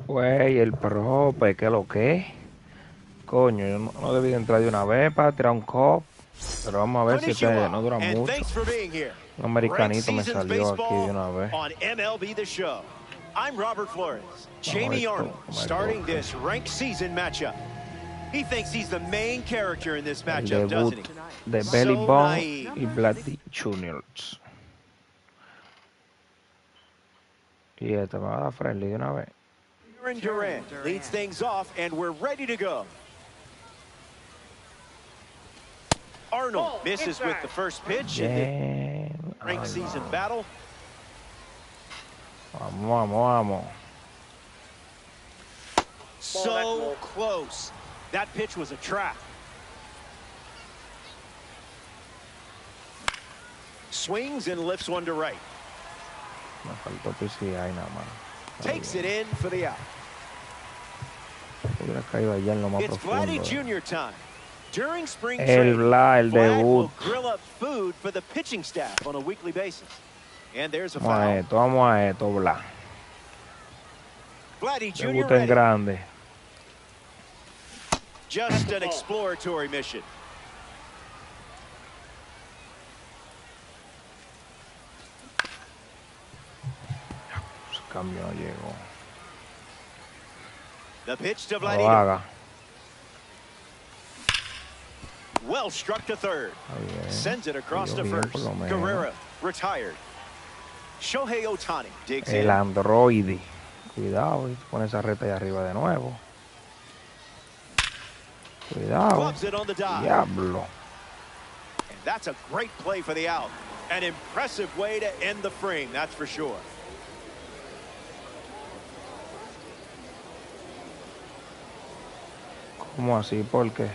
Güey, el prope, ¿qué lo que? Coño, yo no debí de entrar de una vez para tirar un cop. Pero vamos a ver si este no dura mucho. Un americanito me salió aquí de una vez. On MLB The Show. I'm Robert Flores. Jamie Arnold starting this ranked season matchup. He thinks he's the main character in this matchup, doesn't he? De Belly Bone y Bloody Juniors. Y este me va a dar friendly de una vez. Aaron Durant leads things off, and we're ready to go. Arnold misses with the first pitch in the ranked season battle. Vamos. So close. That pitch was a trap. Swings and lifts one to right. Me faltó PCI nada más. Takes it in for the out. Hubiera caído allá en lo más It's profundo. Vladdy Jr. time. During spring El training, Vlad, el Vlad debut. will grill up food for the pitching staff on a weekly basis. And there's a foul. Vamos a esto, Vlad. Vladdy Jr. Debut en ready. grande. Just an exploratory mission. Ese cambio no llegó. The pitch to No lo Vladdy. haga. Well struck to third. Sends it across to Bien, first. por lo menos. Guerrero retired. Shohei Ohtani digs El in. androide. Cuidado, y pone esa reta ahí arriba de nuevo. Cuidado. Clubs it on the dive. Diablo. And that's a great play for the out. An impressive way to end the frame, that's for sure. ¿Cómo así? ¿Por qué?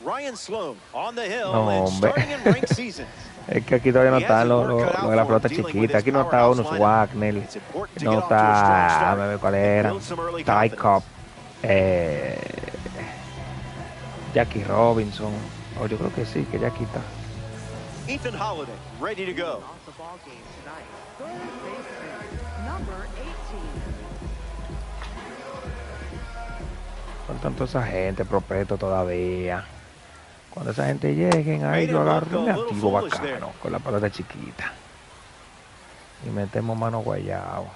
Ryan Sloan on the hill No, and hombre. starting in ranked seasons. Es que aquí todavía no están lo de la pelota chiquita. Aquí no está unos Wagner. No está. Me ve cuál era. Ty Cobb. Jackie Robinson. Oh, yo creo que sí, que Jackie está. Ethan Holiday ready to go. Por tanto, esa gente, prospecto todavía. Cuando esa gente lleguen, ahí yo agarro un activo bacano con la pelota chiquita. Y metemos mano guayao.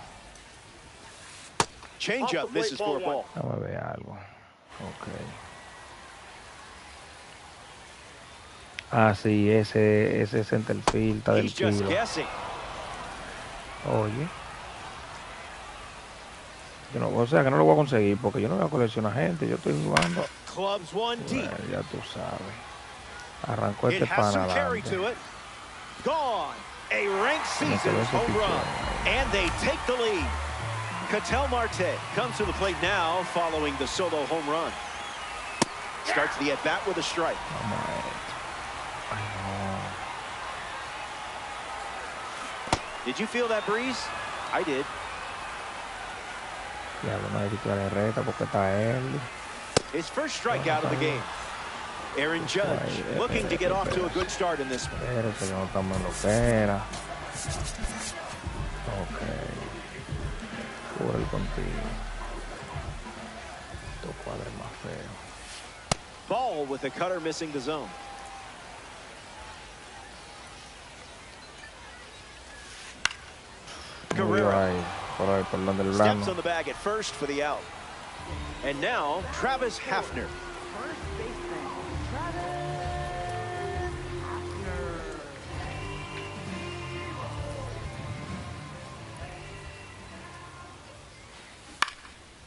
Change up misses for a ball. Vamos a ver algo. Ok. Ah, sí, ese centerfield está del He's just kilo. guessing. Oye. Yo no, o sea que no lo voy a conseguir porque yo no voy a coleccionar gente. Yo estoy jugando. Clubs one deep. Bueno, ya tú sabes. Arrancó It este has pana some carry adelante. to it. Gone. A ranked season home run. And they take the lead. Ketel Marte comes to the plate now following the solo home run. Starts the at-bat with a strike. Vamos a ver. Ay, no. Did you feel that breeze? I did. Diablo, no hay que tirarle reta porque está él. His first strikeout of the game. Aaron Judge looking to get off to a good start in this one. Espérate, que no estamos en lo que era. Ok. Cubre contigo. Estos cuadros más feos. Ball with the cutter missing the zone. Guerrero por donde el steps on the bag at first for the out. And now Travis Hafner.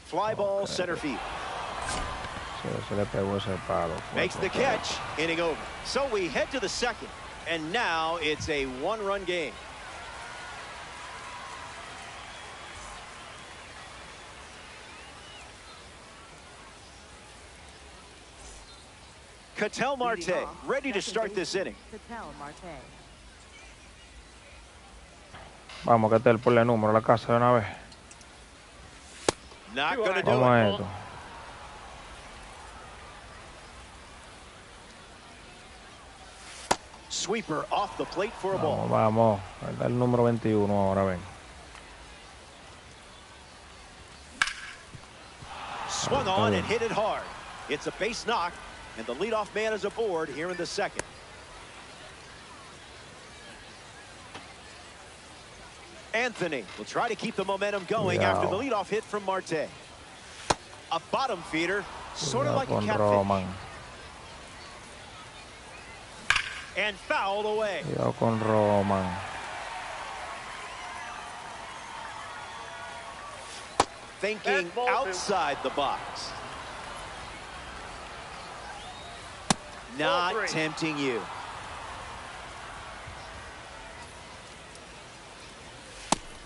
Fly ball center field. Se le pegó ese palo. Makes the catch, inning over. So we head to the second, and now it's a one-run game. Ketel Marte ready to start this inning. Vamos, que te ponle el número a la casa de una vez. Not going to do Vamos a it. esto. Sweeper off the plate for a ball. Vamos. Da el número 21 ahora, ven. Swung on and hit it hard. It's a base knock, and the leadoff man is aboard here in the second. Anthony will try to keep the momentum going after the leadoff hit from Marte. A bottom feeder, sort of like a catfish. And fouled away. Con Roman. Thinking outside the box. Not tempting you.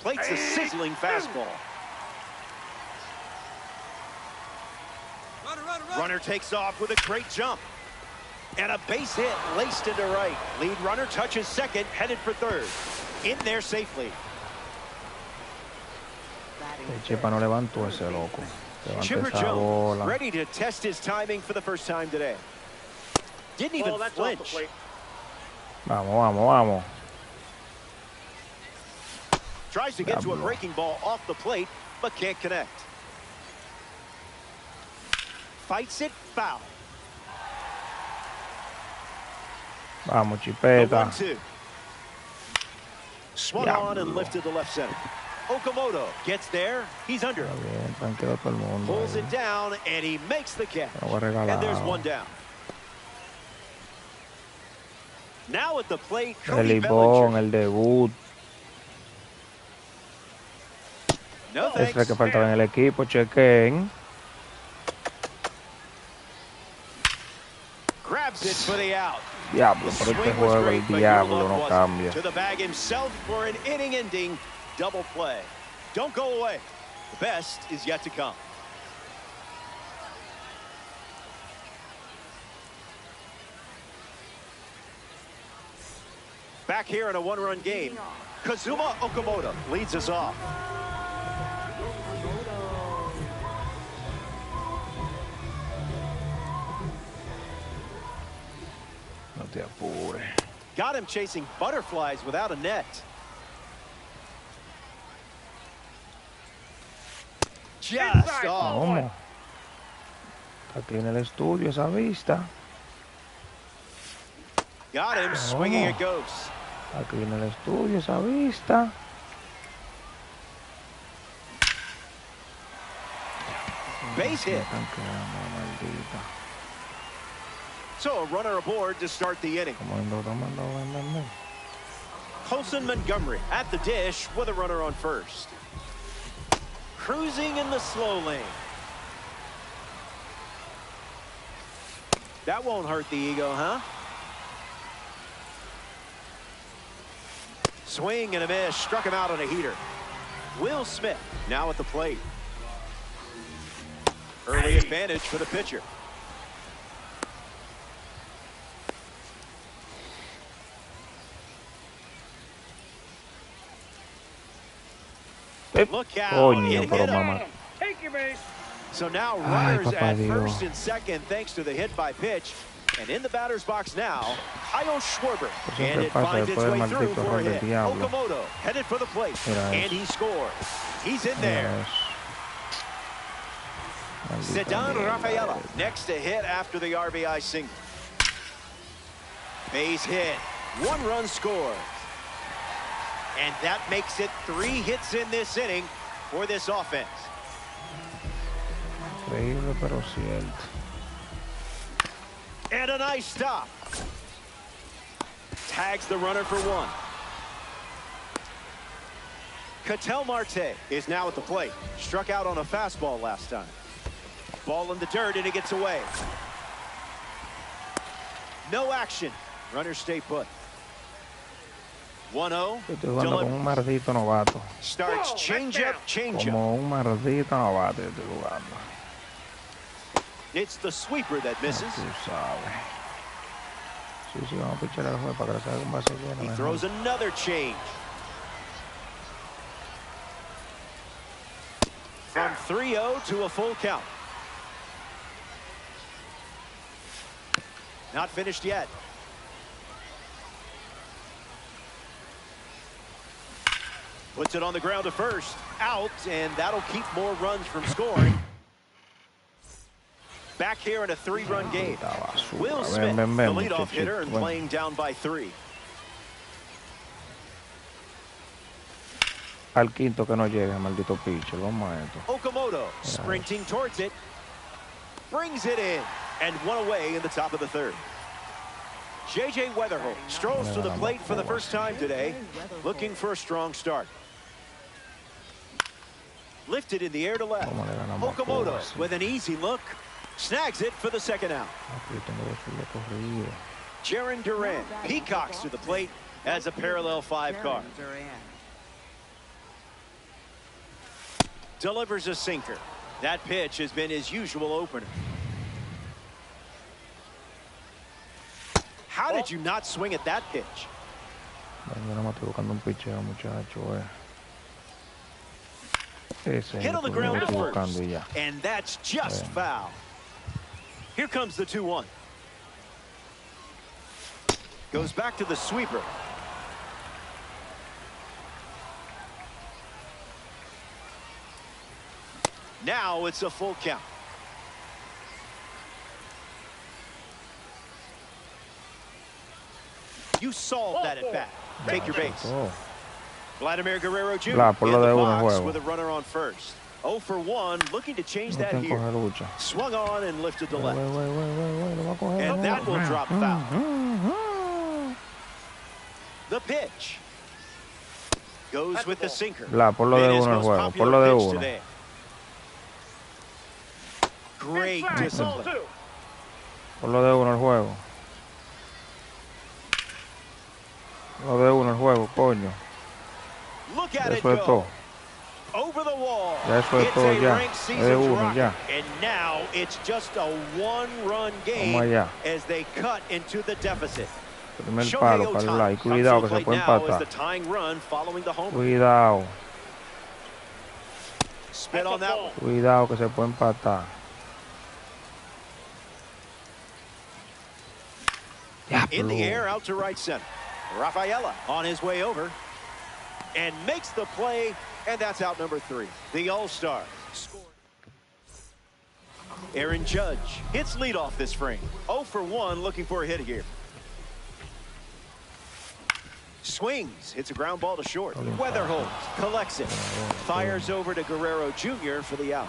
Plates a sizzling fastball. Runner takes off with a great jump. And a base hit laced into right. Lead runner touches second, headed for third. In there safely. Chepa no levantó ese loco. Chipper Jones ready to test his timing for the first time today. Didn't even flinch. Vamos. Tries to get to a breaking ball off the plate, but can't connect. Fights it, foul. Vamos, Chipeta. 1-2. Swung on and lifted to left center. Okamoto gets there. He's under. Pulls it down, and he makes the catch. And there's one down. Now at the plate, Cody Bellinger. El debut. No thanks. Es que faltaba en el equipo, chequen. Grabs it for the out. Diablo, por este juego el diablo no cambia. To the bag himself for an inning-ending double play. Don't go away. The best is yet to come. Back here in a one-run game, Kazuma Okamoto leads us off. No te apures. Got him chasing butterflies without a net. Just off. ¿Cómo? Aquí en el estudio esa vista. Got him swinging it goes. Aquí en el estudio esa vista. Base hit. So a runner aboard to start the inning. Colson Montgomery at the dish with a runner on first. Cruising in the slow lane. That won't hurt the ego, huh? Swing and a miss. Struck him out on a heater. Will Smith now at the plate. Early advantage for the pitcher. Look out. Coño, pero mamá. Take your base. So now runners at first and second thanks to the hit by pitch. And in the batter's box now, Kyle Schwarber. And it finds its way through for a hit. Okamoto headed for the plate. And he scores. He's in there. Sedan Rafaela next to hit after the RBI single. Base hit. One run scored. And that makes it 3 hits in this inning for this offense. Increíble, pero cierto. And a nice stop. Tags the runner for one. Ketel Marte is now at the plate. Struck out on a fastball last time. Ball in the dirt, and it gets away. No action. Runners stay put. 1-0. Estoy jugando como un maldito novato. Starts changeup. Como un maldito novato estoy jugando. It's the sweeper that misses. Tú sabes. Sí, vamos a pichar el juego para que salga un base lleno. He throws another change. From 3-0 to a full count. Not finished yet. Puts it on the ground to first. Out, and that'll keep more runs from scoring. Back here in a 3-run game. Will Smith, the leadoff hitter, and playing down by 3. Al quinto que no llegue, maldito pitcher. Vamos a esto. Okamoto sprinting towards it. Brings it in. And one away in the top of the 3rd. J.J. Weatherholt strolls to the plate for the first time today, looking for a strong start. Lifted in the air to left. Okamoto with an easy look. Snags it for the 2nd out. Jaron Duran peacocks to the plate as a parallel 5 card. Delivers a sinker. That pitch has been his usual opener. How did you not swing at that pitch? Hit on the ground to first, and that's just foul. Here comes the 2-1. Goes back to the sweeper. Now it's a full count. You solved that at bat. Take your base. Vladimir Guerrero Jr. in the box with a runner on first. 0 for 1, looking to change that here. Swung on and lifted to left. And that will drop foul. The pitch. Goes with the sinker. Great discipline. Por lo de uno el juego. Lo de uno el juego, coño. Look at it go. Over the wall. Eso es todo ya. Es de uno ya. And now it's just a 1-run game as they cut into the deficit. Primer palo para el lado. Y cuidado que se puede empatar. Cuidado. Spin on that one. Cuidado que se puede empatar. In the air out to right center. Rafaela on his way over and makes the play, and that's out number 3. The All-Star scored. Aaron Judge hits leadoff this frame. 0 for 1, looking for a hit here. Swings, hits a ground ball to short. Weatherholt collects it. Fires over to Guerrero Jr. for the out.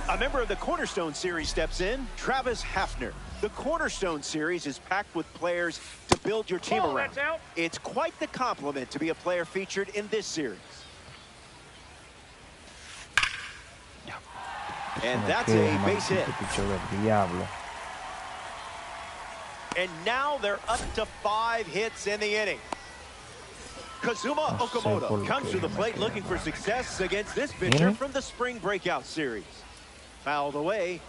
A member of the Cornerstone Series steps in, Travis Hafner. The Cornerstone Series is packed with players to build your team around. It's quite the compliment to be a player featured in this series. And that's a base hit. And now they're up to 5 hits in the inning. Kazuma Okamoto comes to the plate looking for success against this pitcher from the spring breakout series. Fouled away.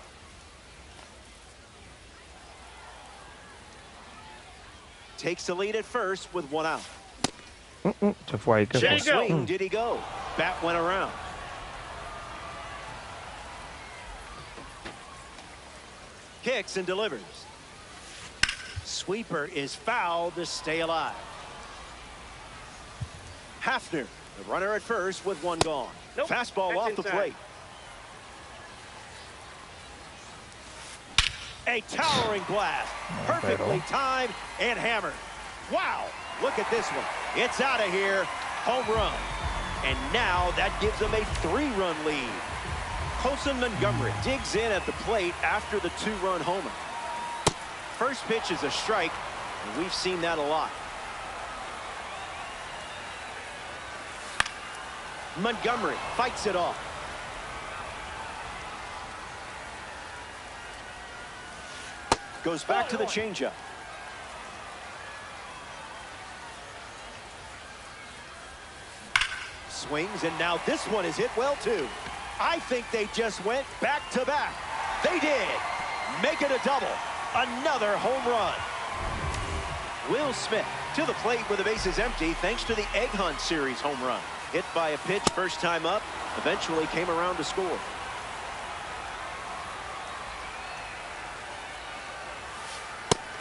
Takes the lead at first with 1 out. Swing, did he go? Bat went around. Kicks and delivers. Sweeper is fouled to stay alive. Hafner, the runner at first with 1 gone. Fastball off the plate. A towering blast, perfectly timed and hammered. Wow, look at this one. It's out of here, home run. And now that gives them a 3-run lead. Colson Montgomery digs in at the plate after the 2-run homer. First pitch is a strike, and we've seen that a lot. Montgomery fights it off. Goes back to the changeup. Swings, and now this one is hit well, too. I think they just went back-to-back. They did. Make it a double. Another home run. Will Smith to the plate with the bases empty thanks to the Egg Hunt Series home run. Hit by a pitch first time up. Eventually came around to score.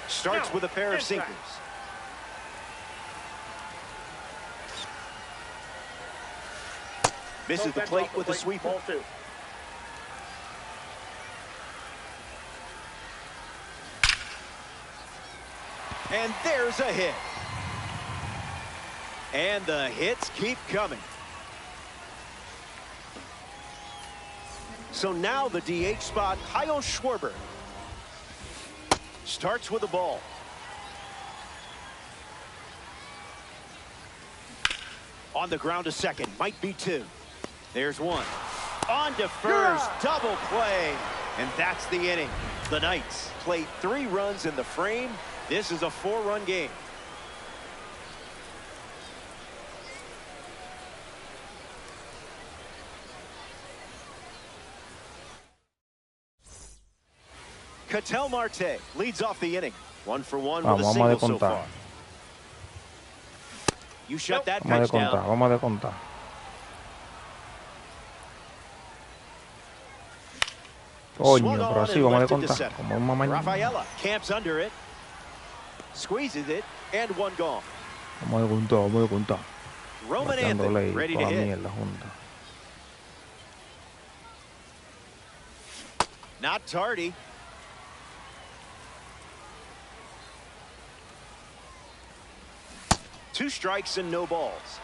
Starts with a pair of sinkers. Misses the plate with a sweeper. And there's a hit. And the hits keep coming. So now the DH spot, Kyle Schwarber. Starts with the ball. On the ground to second, might be two. There's one. On to first, double play. And that's the inning. The Knights played 3 runs in the frame. This is a 4-run game. Ketel Marte leads off the inning. 1 for 1 with a single so far. You shut that pitch down. Vamos a descontar. Coño, pero así vamos a descontar. Como un mamá. Rafaela camps under it. Squeezes it, and 1 gone. Vamos a descontar, vamos a descontar. Roman Anthony ready to hit. Not tardy. Two strikes and no balls.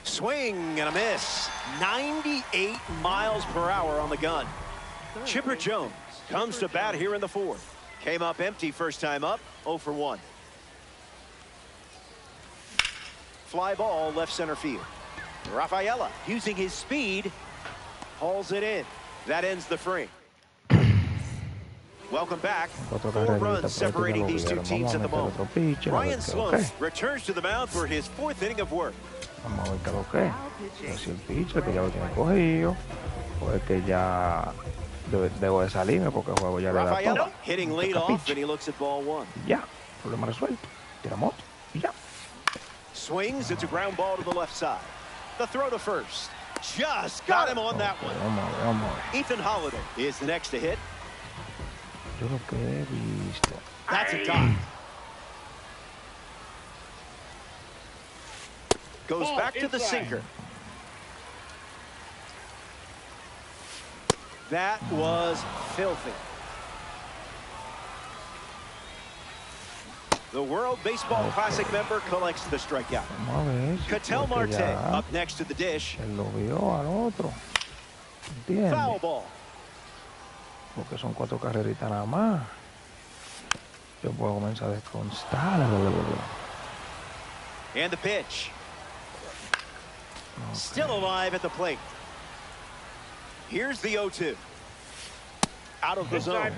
Swing and a miss. 98 miles per hour on the gun. Chipper Jones comes to bat here in the 4th. Came up empty first time up, 0 for 1. Fly ball left center field. Rafaela using his speed hauls it in. That ends the frame. Welcome back. 4 runs separating these two teams at the moment. Ryan Sloan returns to the mound for his 4th inning of work. Vamos a ver qué lo que es. Si el pitcher que ya lo tiene cogido, o es que ya debo de salirme porque el juego ya le da todo. Hitting lead off and he looks at ball 1. Ya, problema resuelto. Tiramos y ya. Swings, it's a ground ball to the left side. The throw to first. Just got him on that one. Vamos. Ethan Holiday is the next to hit. Yo lo que he visto. That's a dot. Goes back to the sinker. That was filthy. The World Baseball Classic member collects the strikeout. Ketel Marte up next to the dish. Foul ball. Porque son 4 carreritas nada más. Yo puedo comenzar a desconstar. And the pitch. Still alive at the plate. Here's the 0-2. Out of the zone.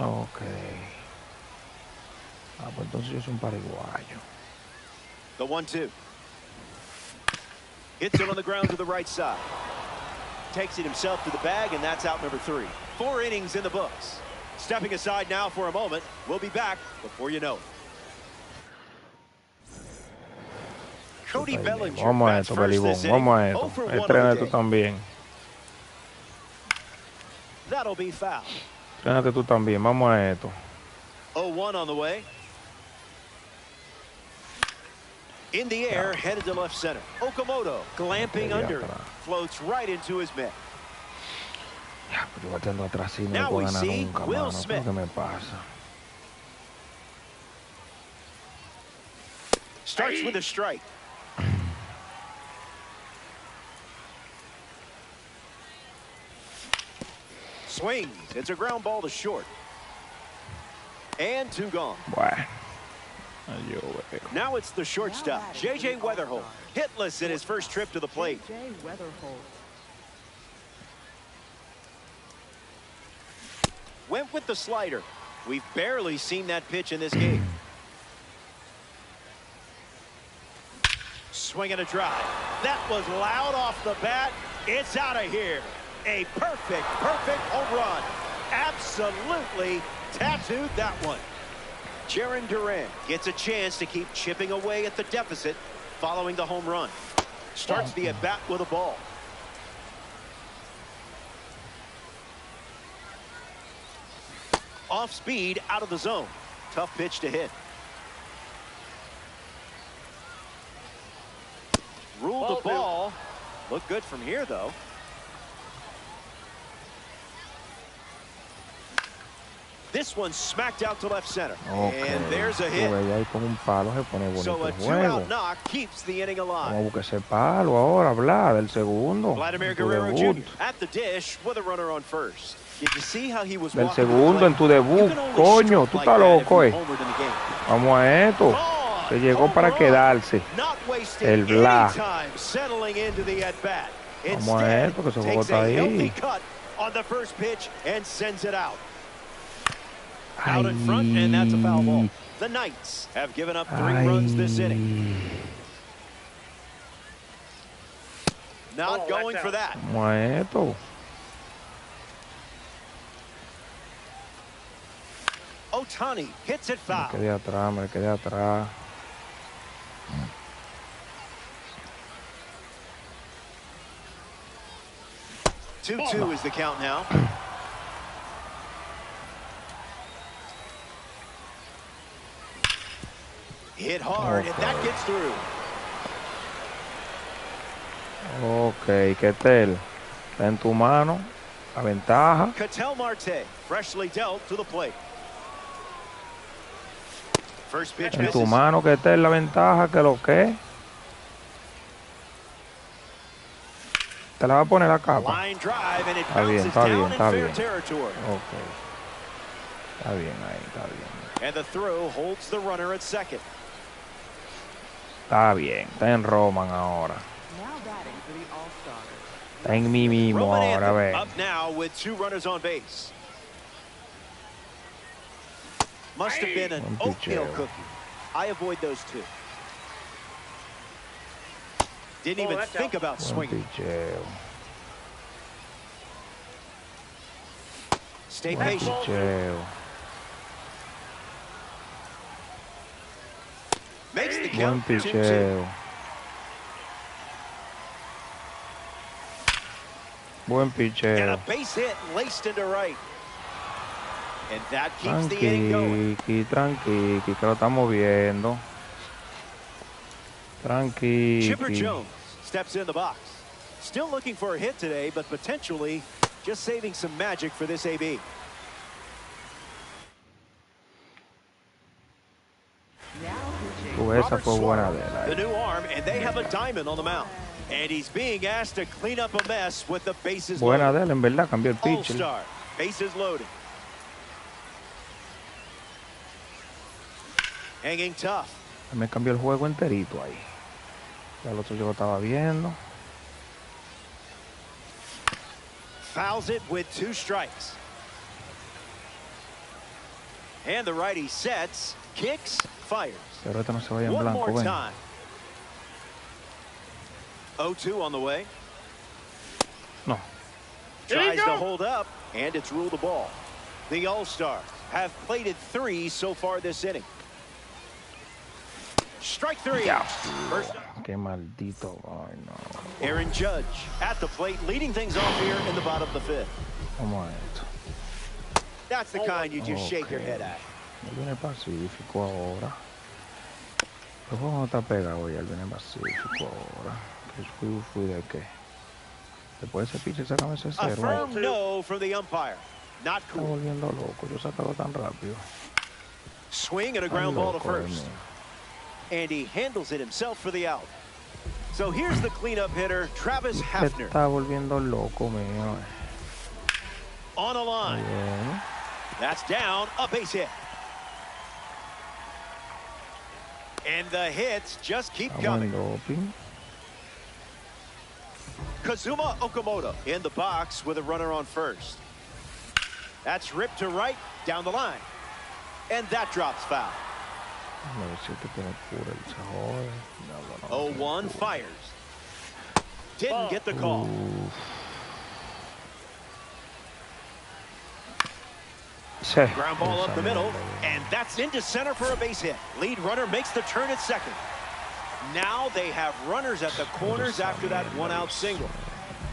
Ok. Ah, pues entonces yo soy un paraguayo. The 1-2. Hits it on the ground to the right side. Takes it himself to the bag, and that's out number 3. 4 innings in the books. Stepping aside now for a moment. We'll be back before you know it. Cody Bellinger bats first this inning. 0 for 1 on the day. That'll be foul. Trénate tú también. Vamos a esto. 0-1 on the way. In the air, headed to left center. Okamoto glamping under it. Floats right into his mitt. Now we see Will Smith. Starts with a strike. Swings. It's a ground ball to short. And 2 gone. Now it's the shortstop, J.J. Weatherholt, hitless in his first trip to the plate. Went with the slider. We've barely seen that pitch in this game. Swing and a drive. That was loud off the bat. It's out of here. A perfect home run. Absolutely tattooed that one. Jaron Duran gets a chance to keep chipping away at the deficit following the home run. Starts the at-bat with a ball. Off speed, out of the zone. Tough pitch to hit. Ruled the ball. Look good from here, though. This one smacked out to left center. Okay. And there's a hit. Ahí con un palo se pone bonito So a el juego. two-out knock keeps the inning alive. Vamos a buscar ese palo ahora, Vlad, del segundo. Vladimir En tu Guerrero debut. Jr. at the dish with a runner on first. Did you see how he was Del walking segundo en tu debut. Coño, tú estás loco, Vamos a esto. Se llegó para quedarse. El Vlad. Vamos a esto, que ese juego está ahí. Out in front, and that's a foul ball. The Knights have given up 3 runs this inning. Not going for that. Vamos a esto. Ohtani hits it foul. Me quedé atrás. 2-2 is the count now. Hit hard, and that gets through. Ok, Ketel. Está en tu mano. La ventaja. Ketel Marte, freshly dealt to the plate. First pitch En tu misses. mano, Ketel, la ventaja. Que lo que. Te la va a poner la capa. Line drive, and it Está bien, bounces está bien, down in está fair bien. territory. Ok. Está bien ahí, está bien. And the throw holds the runner at second. Está bien. Está en Roman ahora. Está en mí mismo Roman ahora, a Anthem ver. up now with 2 runners on base. Must have been an Buen oatmeal picheo. cookie. I avoid those 2. Didn't even think about Buen swinging. picheo. Stay Buen patient. picheo. Makes the Buen count 2-2. picheo. Buen And picheo. a base hit laced into right. And that keeps the inning going. Tranqui, que lo estamos viendo. Tranqui. Chipper Jones steps in the box. Still looking for a hit today, but potentially just saving some magic for this AB. Esa fue buena de The él. new arm, and they have a diamond on the mound. And he's being asked to clean up a mess with the bases Buena de loaded. él, en verdad, cambió el pitcher. All-star, bases loaded. Hanging tough. Me cambió el juego enterito ahí. Ya el otro yo lo estaba viendo. Fouls it with 2 strikes. And the righty sets, kicks, fires. Pero este no se vaya en One blanco, more ven. time. 0-2 on the way. No. Tries to hold up, and it's ruled a ball. The All-Stars have plated 3 so far this inning. Strike 3. Ya. First, Qué maldito. Ay, no. Aaron Judge at the plate, leading things off here in the bottom of the 5th. Vamos a esto. That's the kind you just shake your Ok. head at. Él viene pacífico ahora. El juego no está pegado ya, él viene pacífico ahora. ¿Qué fui de qué? Después de ese pitch, sácame ese A cero. firm no from the umpire. Not Está cool. volviendo loco, yo sacado tan rápido. Swing and a Tan ground ball to loco, first. And he handles it himself for the out. So here's the cleanup hitter, Travis Hafner. Está volviendo loco, mío. On a line. Bien. That's down, a base hit. And the hits just keep Estamos coming. en doping. Kazuma Okamoto in the box with a runner on first. That's ripped to right, down the line. And that drops foul. A ver si este tiene cura, él se jode. No, no, no, 0-1 fires. Didn't get the call. Uf. Sí. Ground ball up the Esa middle, mierda. and that's into center for a base hit. Lead runner makes the turn at second. Now they have runners at the corners after that one-out single.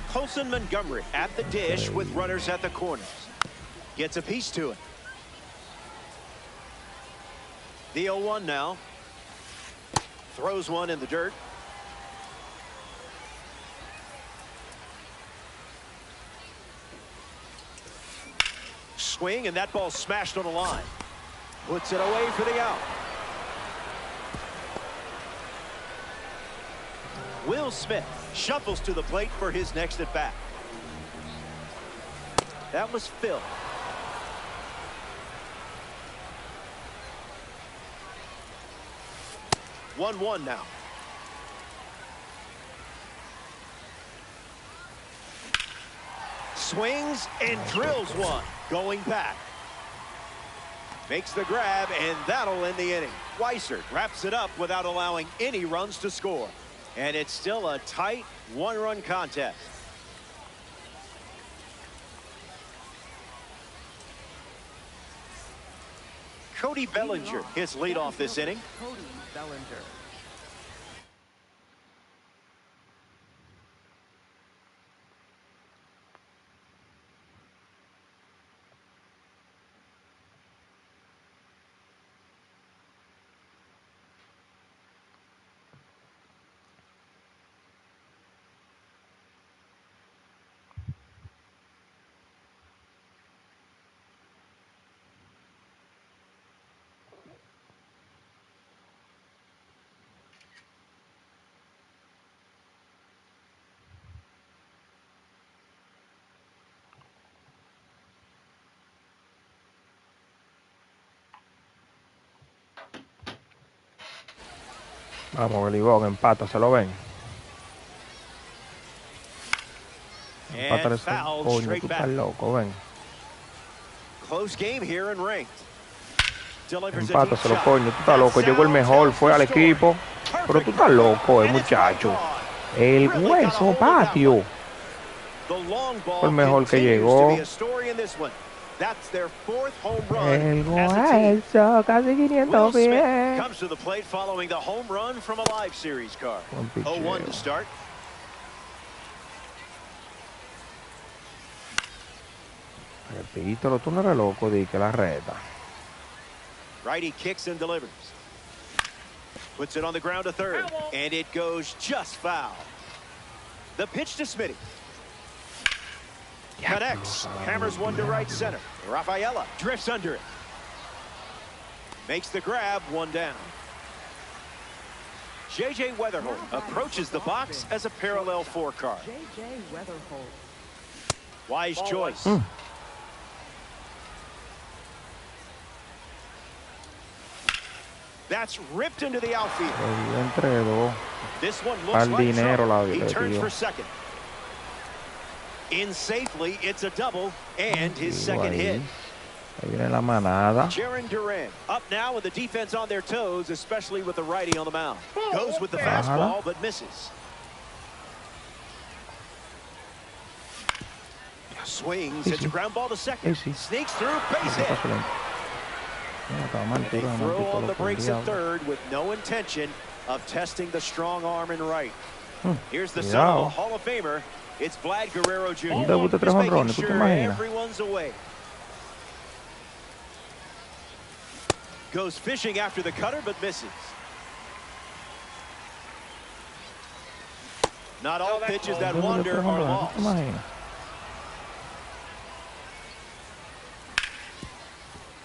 Colson Montgomery at the dish with runners at the corners. Gets a piece to it. The 0-1 now. Throws one in the dirt. swing, and that ball smashed on the line. Puts it away for the out. Will Smith shuffles to the plate for his next at bat. That was Phil. One now. Swings and drills one. Going back. Makes the grab, and that'll end the inning. Weiser wraps it up without allowing any runs to score. And it's still a tight one-run contest. Cody Bellinger hits leadoff this inning. Cody Bellinger. Vamos, Belibón, empata, se lo ven. Empata ese coño, tú estás loco, ven. Close game here and ranked. Empata, se lo coño, tú estás loco. Llegó el mejor, fue al equipo. Pero tú estás loco, muchacho. El hueso patio. Fue el mejor que llegó. El hueso, casi 500 pies. Comes to the plate following the home run from a live series card. 0-1 to start. Repítelo, tú no eres loco, di que la reta. Righty kicks and delivers. Puts it on the ground to third, and it goes just foul. The pitch to Smitty. Connects, hammers one to right center. Rafaela drifts under it. Makes the grab, one down. J.J. Weatherholt approaches the box as a parallel four card. J.J. Weatherholt. Wise choice. That's ripped into the outfield. This one looks like trouble. He turns for second. In safely, it's a double and his second hit. Ahí viene la manada. Jaron Duran up now with the defense on their toes, especially with the righty on the mound. Goes with the fastball, but misses. Swings, hits a ground ball to second. Sneaks through, base hit. They throw on the brakes at third with no intention of testing the strong arm and right. Here's the son of a Hall of Famer. It's Vlad Guerrero Jr. Just making sure everyone's away. Goes fishing after the cutter, but misses. Not all pitches that wander are lost.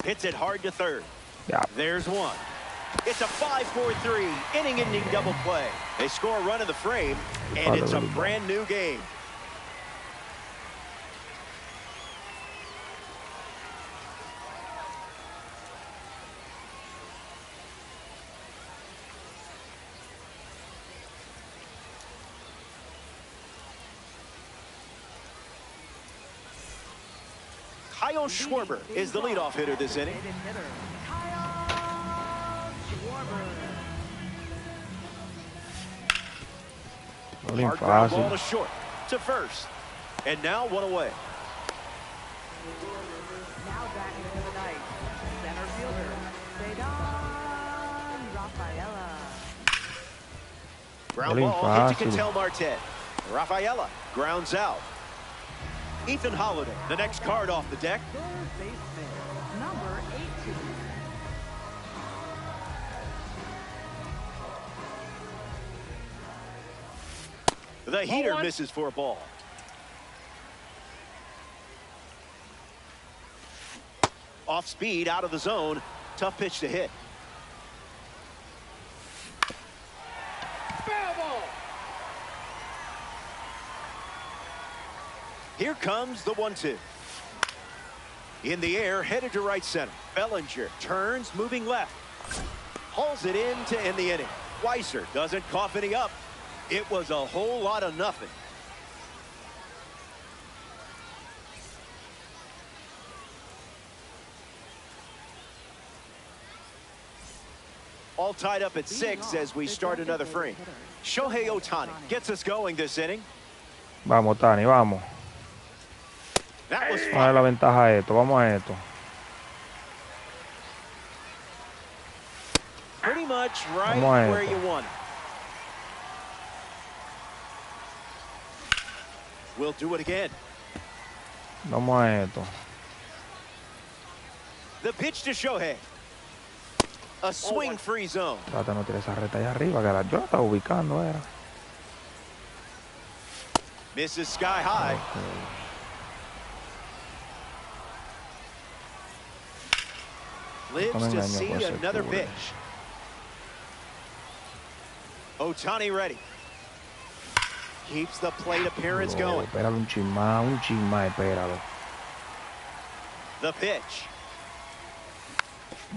Hits it hard to third. There's one. It's a 5-4-3 inning-ending double play. They score a run in the frame, and it's a brand new game. Kyle Schwarber is the leadoff hitter this inning. Hard ground ball to short, to first, and now one away. Now back into the ninth, center fielder, Rafaela. Ground ball hit to Ketel Marte. Rafaela grounds out. Ethan Holiday, the next card off the deck. Third baseman, number 18. The heater misses for a ball. Off speed, out of the zone. Tough pitch to hit. Foul ball. Here comes the 1-2. In the air, headed to right center. Bellinger turns, moving left. Hauls it in to end the inning. Weiser doesn't cough any up. It was a whole lot of nothing. All tied up at 6 as we start another frame. Shohei Ohtani gets us going this inning. Vamos, Tani, vamos. That was Vamos a darle la ventaja a esto, vamos a esto. pretty much right Vamos a where esto. you want it. We'll do it again. Vamos a esto. The pitch to Shohei. A swing-free zone. Trata de no tirar esa reta allá arriba, que yo la estaba ubicando, era. Misses sky high. Lives to see another pitch. Ohtani ready. Keeps the plate appearance going. Espéralo un chin más, espéralo. The pitch.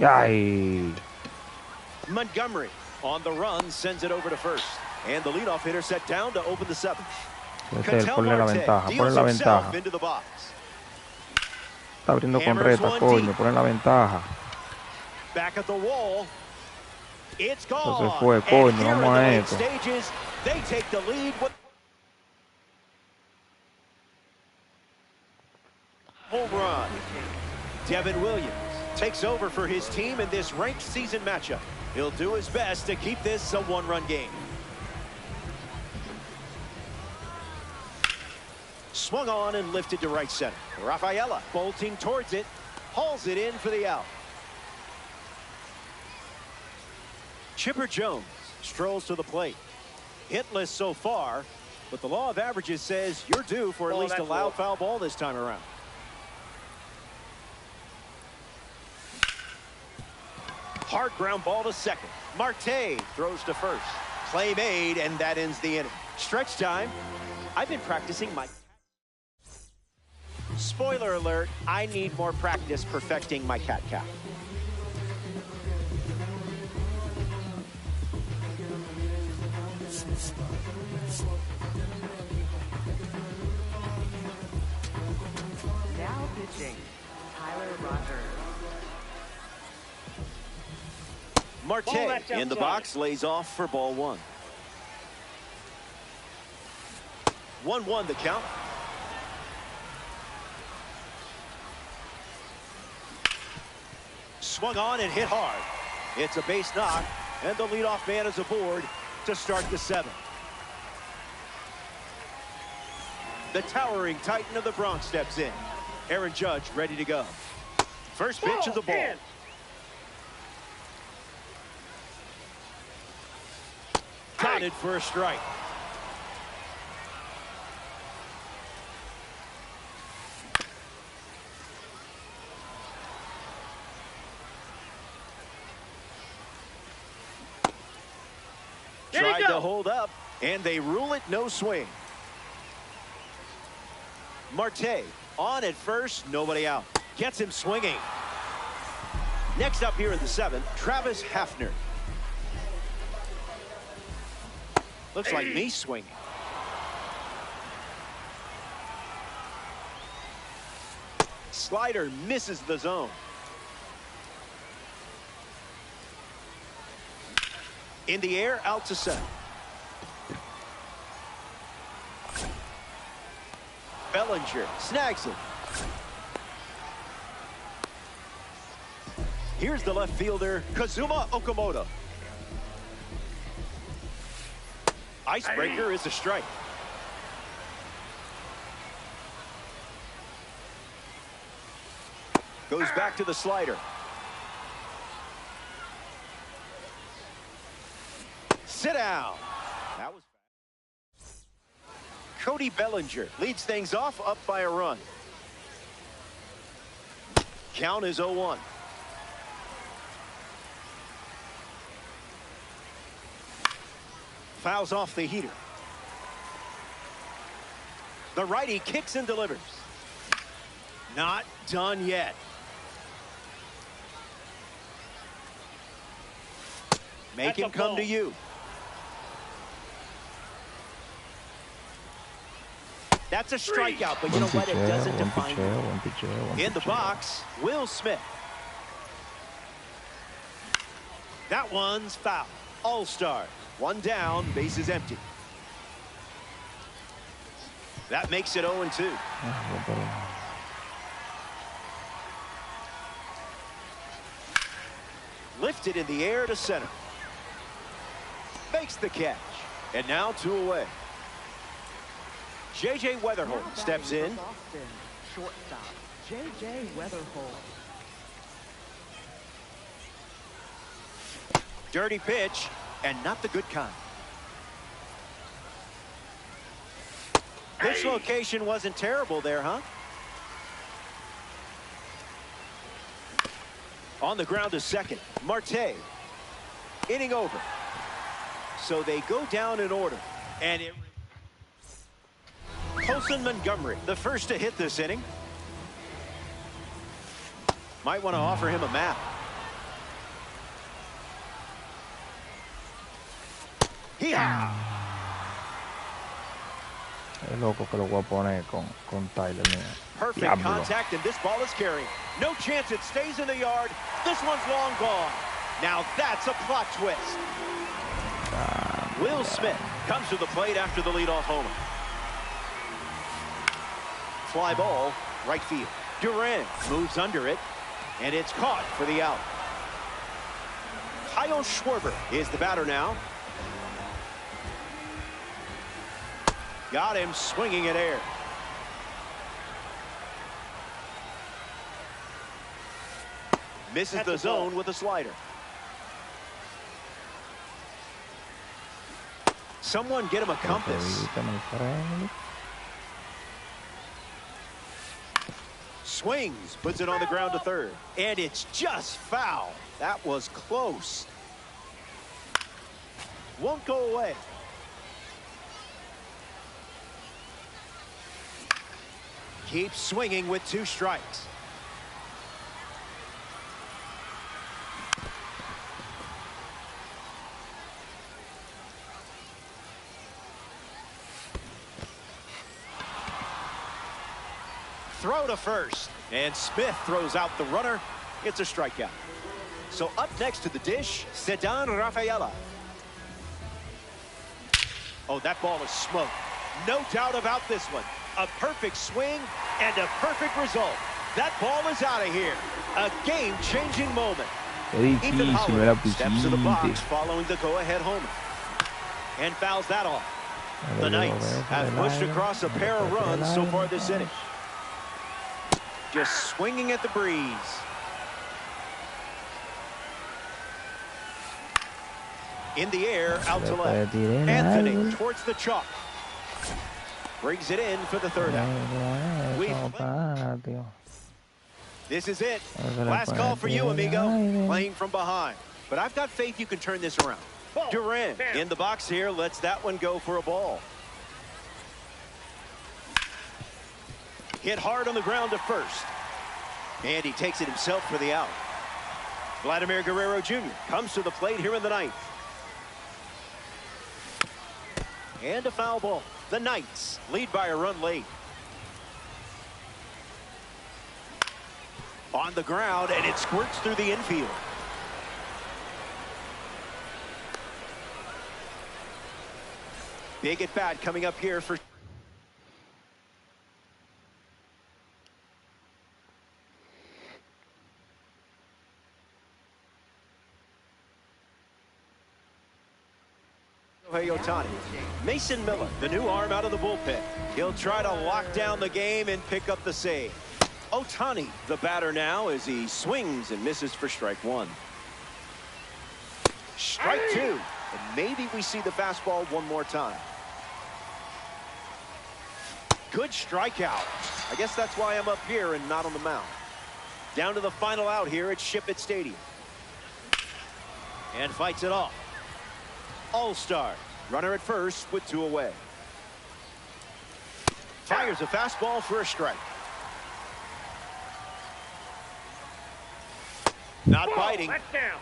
¡Ay! Montgomery on the run sends it over to first. And the leadoff hitter set down to open the 7th. Ponle la ventaja, ponle la ventaja. Into the box. Está abriendo con reta, coño, ponle la ventaja. Back at the wall. It's gone. Se fue, coño, vamos a esto. Stages, they take the lead with home run. Devin Williams takes over for his team in this ranked season matchup. He'll do his best to keep this a one-run game. Swung on and lifted to right center. Rafaela bolting towards it, hauls it in for the out. Chipper Jones strolls to the plate. Hitless so far, but the law of averages says you're due for at least a loud foul ball this time around. Hard ground ball to second. Marte throws to first. Play made, and that ends the inning. Stretch time. I've been practicing my... Spoiler alert, I need more practice perfecting my cat-cow. Now pitching, Tyler Rogers. Marte in the box, lays off for ball 1. 1-1 the count. Swung on and hit hard. It's a base knock, and the leadoff man is aboard to start the 7th. The towering Titan of the Bronx steps in. Aaron Judge ready to go. First pitch of the ball. Counted for a strike. Tried to hold up, and they rule it no swing. Marte on at first, nobody out. Gets him swinging. Next up here in the 7th, Travis Hafner. Looks like me swinging. Slider misses the zone. In the air, out to center. Bellinger snags it. Here's the left fielder, Kazuma Okamoto. Icebreaker is a strike. Goes back to the slider. Sit down. That was Cody Bellinger leads things off, up by a run. Count is 0-1. Fouls off the heater. The righty kicks and delivers. Not done yet. Make him come to you. That's a strikeout, but you know what? It doesn't define him. In the box, Will Smith. That one's foul. All-star. One down, bases empty. That makes it 0-2. Lifted in the air to center. Makes the catch. And now 2 away. J.J. Weatherholt steps in. Boston, shortstop, J.J. Weatherholt. Dirty pitch, and not the good kind. Pitch location wasn't terrible there, huh? On the ground to second. Marte. Inning over. So they go down in order. And it... Colson Montgomery, the first to hit this inning. Might want to offer him a map. Es loco que lo voy a poner con Tyler. Perfect Diablo. contact, and this ball is carrying. No chance it stays in the yard. This one's long gone. Now that's a plot twist. Will Smith comes to the plate after the leadoff homer. Fly ball, right field. Duran moves under it, and it's caught for the out. Kyle Schwarber is the batter now. Got him swinging at air. Misses the zone with a slider. Someone get him a compass. Swings, puts it on the ground to third. And it's just foul. That was close. Won't go away. Keeps swinging with 2 strikes. Throw to first. And Smith throws out the runner. It's a strikeout. So up next to the dish, Ceddanne Rafaela. Oh, that ball is smoked. No doubt about this one. A perfect swing and a perfect result. That ball is out of here. A game-changing moment. Ethan Howard steps to the box following the go-ahead homer. And fouls that off. The Knights have pushed across a pair of runs so far this inning. Just swinging at the breeze. In the air, out to left. Anthony towards the chalk. Brings it in for the third out. This is it. Last call for you, amigo. Playing from behind. But I've got faith you can turn this around. Duran in the box here. Lets that one go for a ball. Hit hard on the ground to first. And he takes it himself for the out. Vladimir Guerrero Jr. comes to the plate here in the ninth. And a foul ball. The Knights lead by a run late. On the ground, and it squirts through the infield. Big at bat coming up here for... Ohtani. Mason Miller, the new arm out of the bullpen. He'll try to lock down the game and pick up the save. Ohtani, the batter now, as he swings and misses for strike 1. Strike 2. And maybe we see the fastball one more time. Good strikeout. I guess that's why I'm up here and not on the mound. Down to the final out here at Ship-It Stadium. And fights it off. All-Star. Runner at first with 2 away. Fires a fastball for a strike. Not biting. That's down.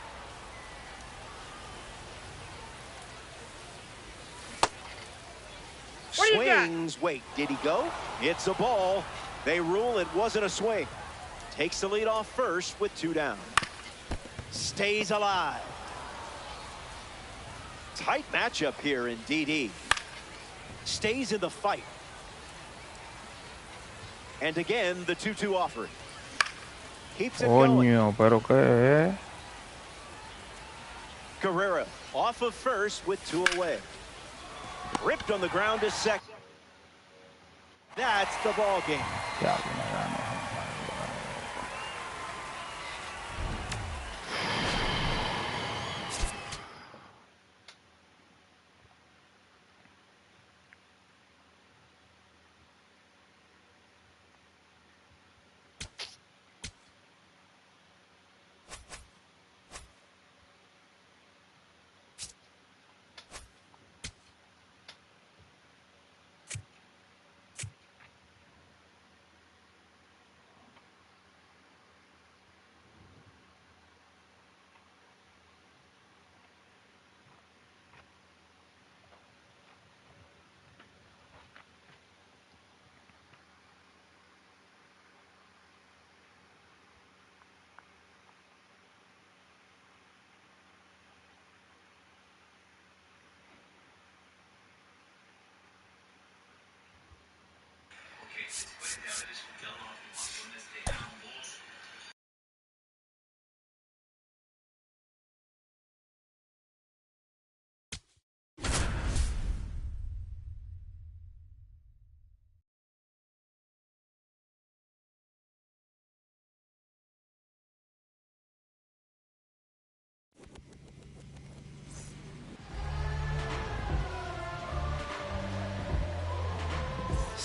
Swings. Wait, did he go? It's a ball. They rule it wasn't a swing. Takes the lead off first with 2 down. Stays alive. Tight matchup here in DD. Stays in the fight. And again, the 2-2 offering. Keeps it going. Coño, pero qué es. Guerrero off of first with 2 away. Ripped on the ground to second. That's the ball game. Diablo, me ganó.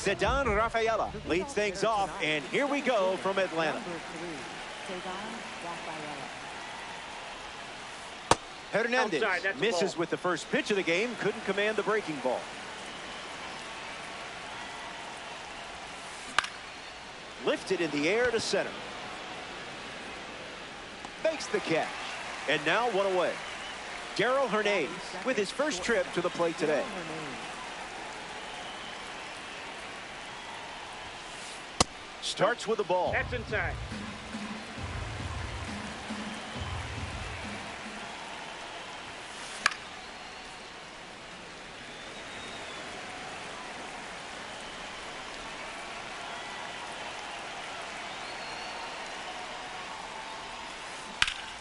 Cedar Rafaela leads things off, and here we go from Atlanta. Number 3, Cedar Rafaela. Hernandez Outside, that's a misses ball. with the first pitch of the game, couldn't command the breaking ball. Lifted in the air to center. Makes the catch. And now 1 away. Darrell Hernandez with his first trip to the plate today. Starts with the ball. That's inside.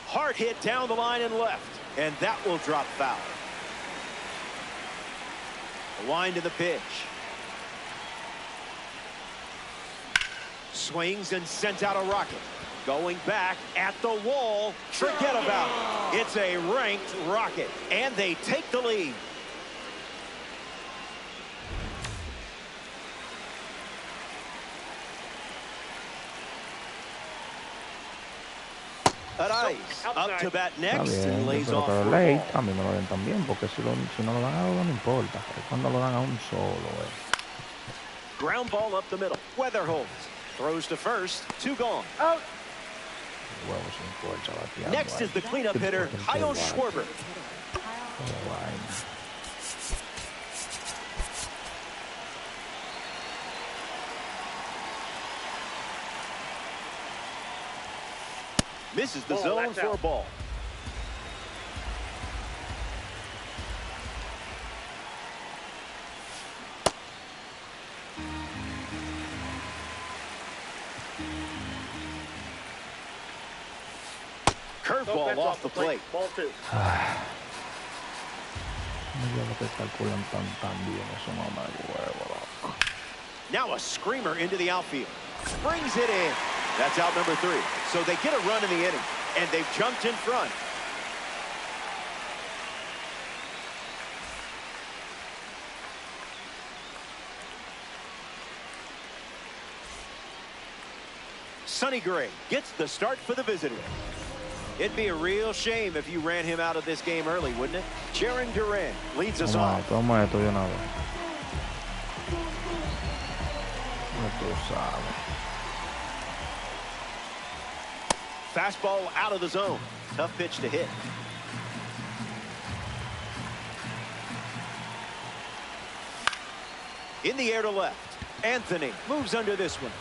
Hard hit down the line and left. And that will drop foul. The wind of the pitch. Swings and sent out a rocket. Going back at the wall. Forget about it. It's a ranked rocket. And they take the lead. Arias up to bat Está next and bien, lays pero off for a late ball. a mí me lo den también, porque si no lo dan a uno no importa. Es cuando lo dan a un solo, Ground ball up the middle. Weatherholds throws to first. 2 gone. Out. Huevo sin fuerza bateando Next ahí. is the cleanup hitter, Kyle Schwarber. Qué vaina. Misses the Ball, zone that's for a out. ball. Curveball That's off the plate. Ball 2. No sé lo que calculan tan bien, eso no me huevo, loco. Now a screamer into the outfield. Brings it in. That's out number 3. So they get a run in the inning, and they've jumped in front. Sonny Gray gets the start for the visitors. It'd be a real shame if you ran him out of this game early, wouldn't it? Jaron Duran leads us on. Toma esto de una vez. No tú sabes. Fastball out of the zone. Tough pitch to hit. In the air to left. Anthony moves under this one.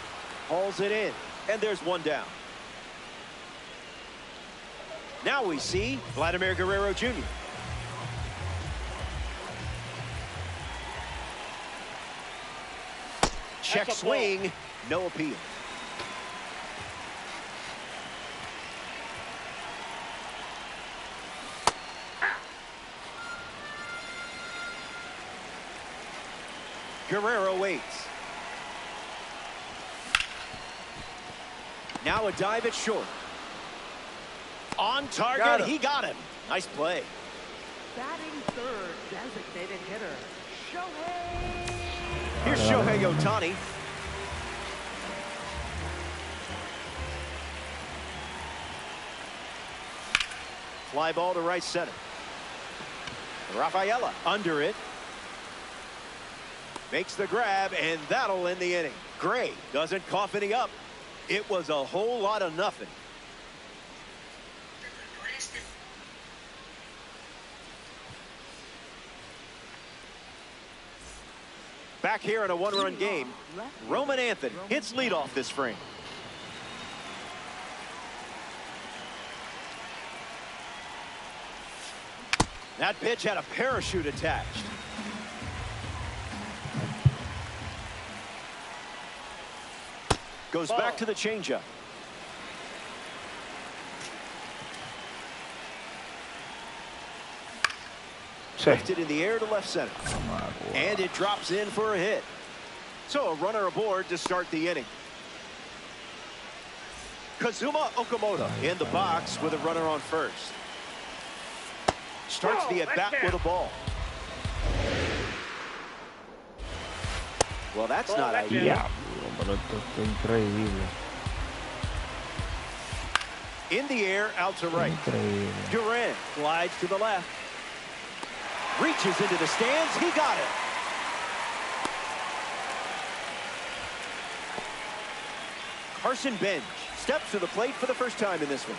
Hauls it in. And there's one down. Now we see Vladimir Guerrero Jr. Check swing. No appeal. Guerrero waits. Now a dive at short. On target, he got him. Nice play. Batting third, designated hitter, Shohei. Here's Shohei Ohtani. Fly ball to right center. Rafaela under it. Makes the grab, and that'll end the inning. Gray doesn't cough any up. It was a whole lot of nothing. Back here in a one-run game, Roman Anthony hits leadoff this frame. That pitch had a parachute attached. Goes back to the changeup. Lifted in the air to left center. And it drops in for a hit. So a runner aboard to start the inning. Kazuma Okamoto in the box with a runner on first. Starts the at-bat with a ball. Well, that's not ideal. In the air, out to right. Durant glides to the left. Reaches into the stands. He got it. Carson Bench steps to the plate for the first time in this one.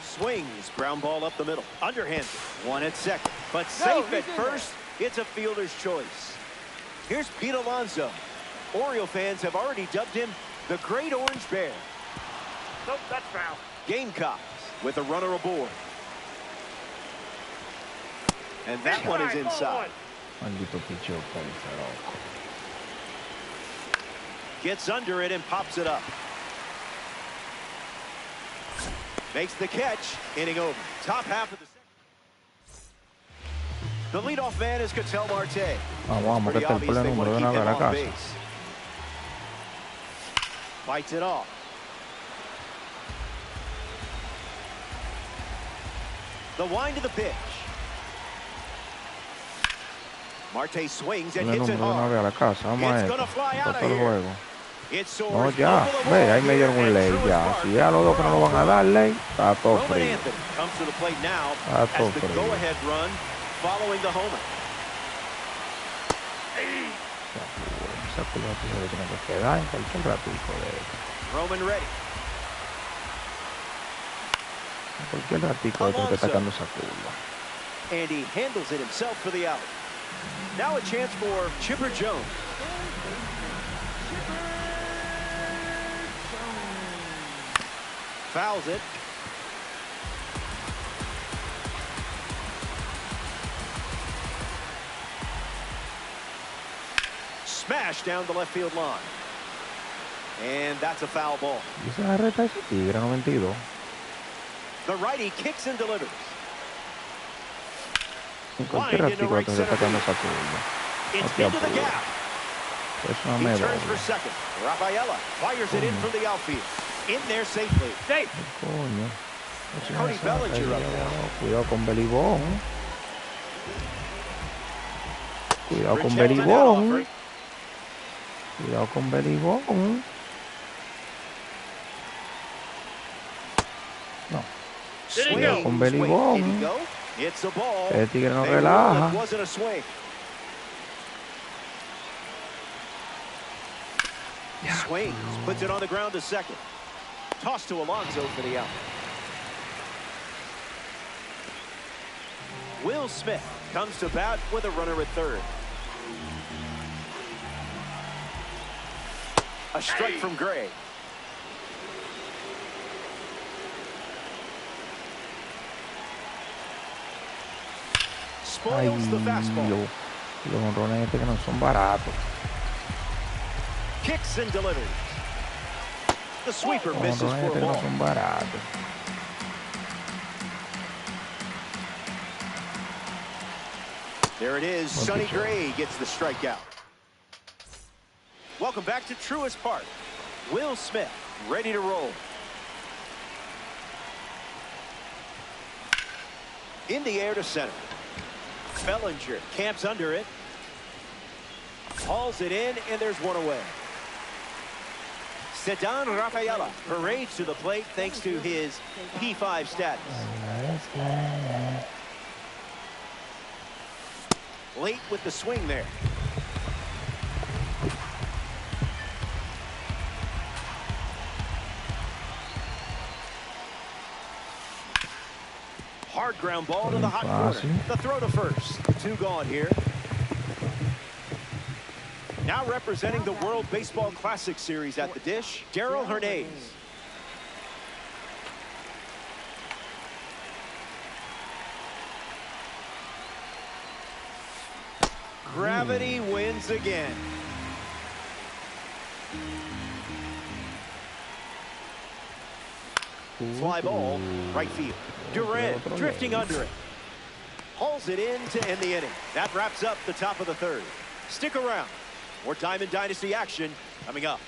Swings. Ground ball up the middle. Underhanded. One at second. But safe at first. It's a fielder's choice. Here's Pete Alonso. Oriole fans have already dubbed him the Great Orange Bear. Nope, that's foul. Gamecocks with a runner aboard. And that one is inside. Gets under it and pops it up. Makes the catch. Inning over. Top half of the second. The leadoff man is Ketel Marte. Vamos, que este es el pleno número de una de la casa. Fights it off. The wind of the pitch. Marte swings and hits it hard. It's going to fly out of here. No, ya, ve, ahí me dieron un ley, ya. Si ya los dos que no lo van a dar ley, está todo frío. Está todo frío. Following the homer. Esa pelota se tiene que quedar en cualquier ratico de esto. Roman ready. En cualquier ratico de que está sacando esa curva. And he handles it himself for the out. Now a chance for Chipper Jones. Fouls it. Smash down the left field line. And that's a foul ball. The righty kicks and delivers. Wide into right center. It's into the gap. He turns for second. Rafaela fires it in from the outfield. In there safely. Safe. Cody Bellinger up now. Cuidado con Belibón. Cuidado con Belibón. Cuidado con Belibón. No. Cuidado con Belibón. El tigre no relaja. Swings, puts it on the ground to second. Toss to Alonso for the out. Will Smith comes to bat with a runner at third. A strike from Gray. Spoils the fastball. Los honrones que no son baratos. Kicks and delivers. The sweeper misses for a ball. No son baratos. There it is. Sonny Gray gets the strikeout. Welcome back to Truist Park. Will Smith ready to roll. In the air to center. Bellinger camps under it. Hauls it in, and there's one away. Ceddanne Rafaela parades to the plate thanks to his P5 status. Late with the swing there. Hard ground ball to the hot corner. The throw to first. 2 gone here. Now representing the World Baseball Classic Series at the dish, Darryl Hernandez. Gravity wins again. Fly ball, right field. Durant drifting under it. Hauls it in to end the inning. That wraps up the top of the third. Stick around. More Diamond Dynasty action coming up.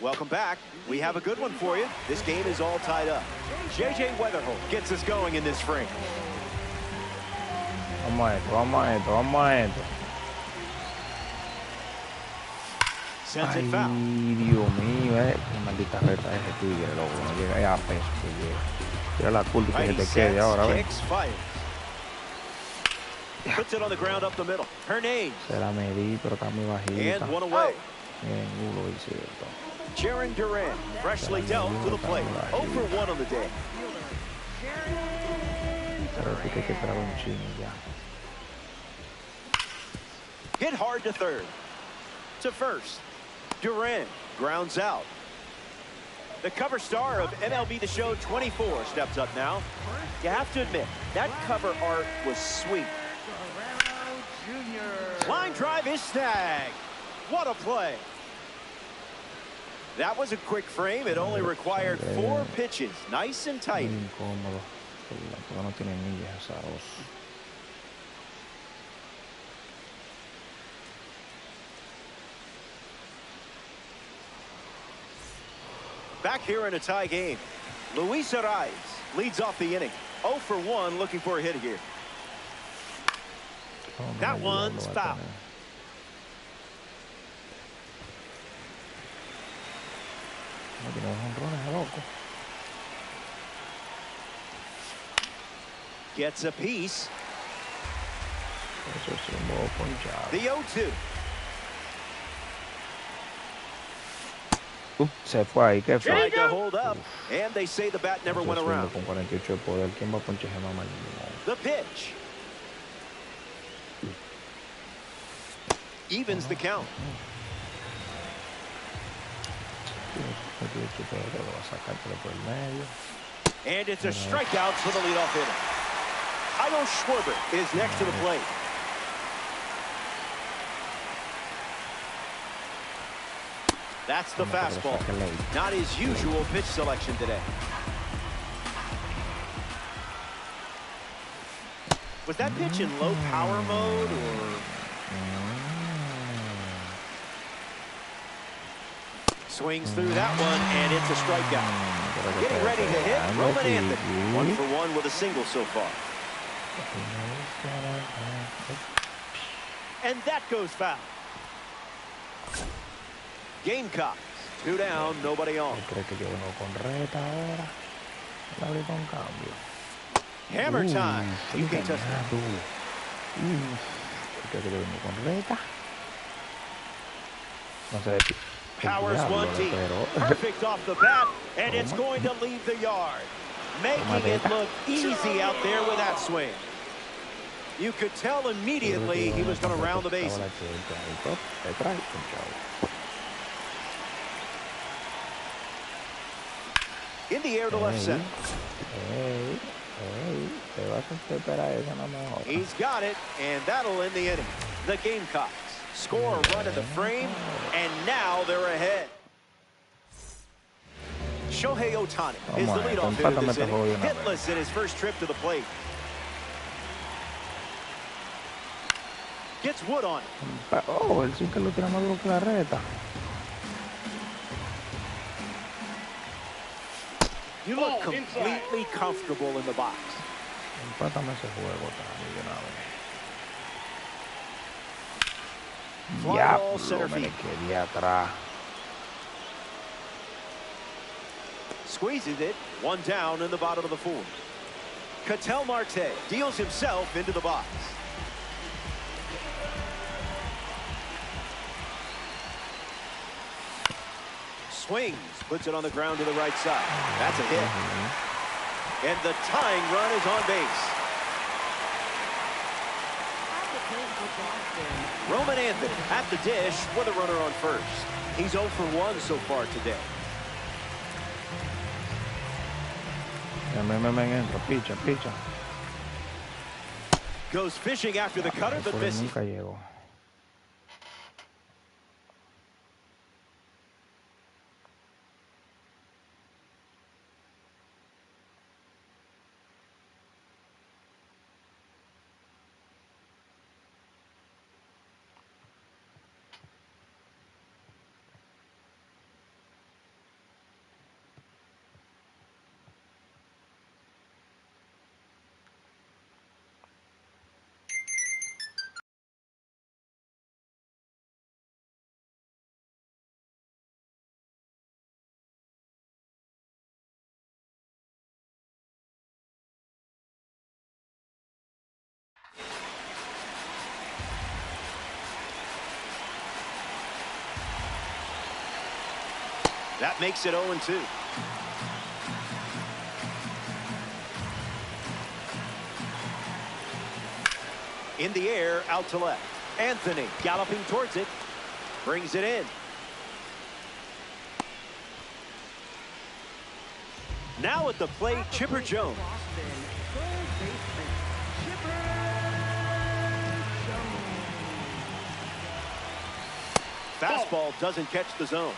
Welcome back. We have a good one for you. This game is all tied up. J.J. Weatherholt gets us going in this frame. Vamos. Sends it foul. Dios mío, qué maldita reta ese tigre, loco. No llega a peso que llega. Tira la culpa que se te quede ahora, ¿ves? Puts it on the ground up the middle. Hernandez. Se la medí, pero está muy bajita. And one away. Bien, lo hice esto. Jaron Durant freshly dealt to the plate. 0 for 1 on the day. Pero tú tienes que esperar un chingo ya. Hit hard to third. To first. Durant grounds out. The cover star of MLB The Show 24 steps up now. You have to admit, that cover art was sweet. Line drive is snagged. What a play. That was a quick frame. It only required 4 pitches. Nice and tight. Back here in a tie game. Luis Ariz leads off the inning. 0 for 1, looking for a hit here. That one's foul. Gets a piece. The 0-2. Se fue ahí, ¿qué fue? Tried to hold up, and they say the bat never went around. The pitch. Evens the count. And it's a strikeout for the leadoff hitter. Kyle Schwarber is next to the plate. That's the fastball. Not his usual pitch selection today. Was that pitch in low power mode or? Swings through that one, and it's a strikeout. Getting ready to hit, Roman Anthony. 1 for 1 with a single so far. And that goes foul. Gamecocks, 2 down, nobody on. Hammer time. You can't touch that. Powers one deep. Perfect off the bat, and it's going to leave the yard. Making it look easy out there with that swing. You could tell immediately he was going to round the bases. In the air to left center. He's got it, and that'll end the inning. The Gamecocks score a run in the frame, and now they're ahead. Shohei Ohtani is the leadoff hitter this inning, hitless in his first trip to the plate. Gets Wood on it. Oh, el swing que lo tira más duro que la reta. You look completely comfortable in the box. Empátame ese juego también de una vez. Fly ball center me field. quedé atrás. Squeezes it. 1 down in the bottom of the 4th. Ketel Marte deals himself into the box. Swings, puts it on the ground to the right side. That's a hit. And the tying run is on base. Roman Anthony at the dish with a runner on first. He's 0 for 1 so far today. Picha. Goes fishing after the cutter, but misses. Nunca llegó. That makes it 0-2. In the air, out to left. Anthony galloping towards it. Brings it in. Now at the plate, Chipper Jones. Fastball doesn't catch the zone.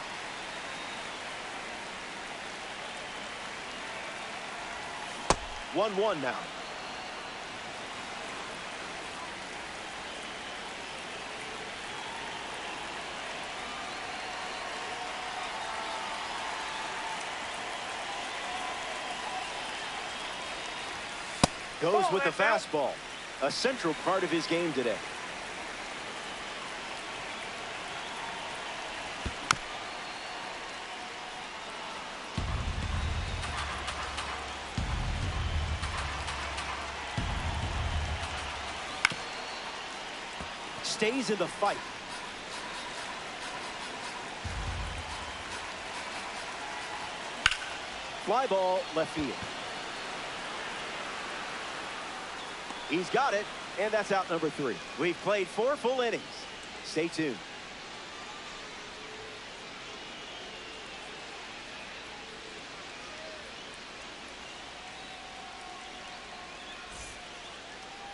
One now. Goes with the fastball. A central part of his game today. Stays in the fight. Fly ball left field. He's got it, and that's out number 3. We've played 4 full innings. Stay tuned.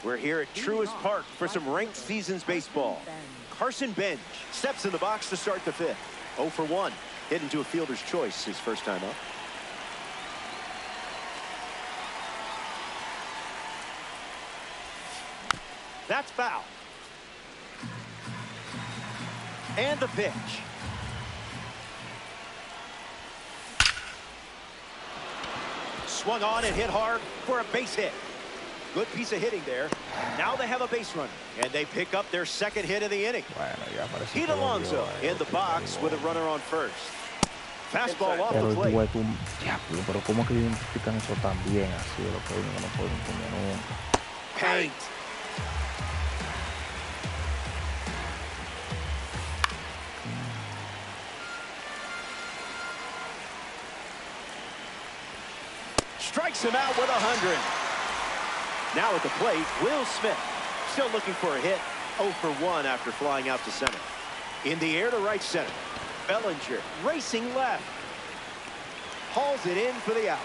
We're here at Truist Park for some ranked seasons baseball. Carson Bench steps in the box to start the 5th. 0 for 1. Hit into a fielder's choice his first time up. That's foul. And the pitch. Swung on and hit hard for a base hit. Good piece of hitting there. Now they have a base runner, and they pick up their second hit of the inning. Pete Alonso in the box with a runner on first. Fastball off the plate. Pero cómo que identifican eso tan bien así, lo que uno no puede entender nunca. Paint. Strikes him out with 100. Now at the plate, Will Smith. Still looking for a hit. 0 for 1 after flying out to center. In the air to right center. Bellinger racing left. Hauls it in for the out.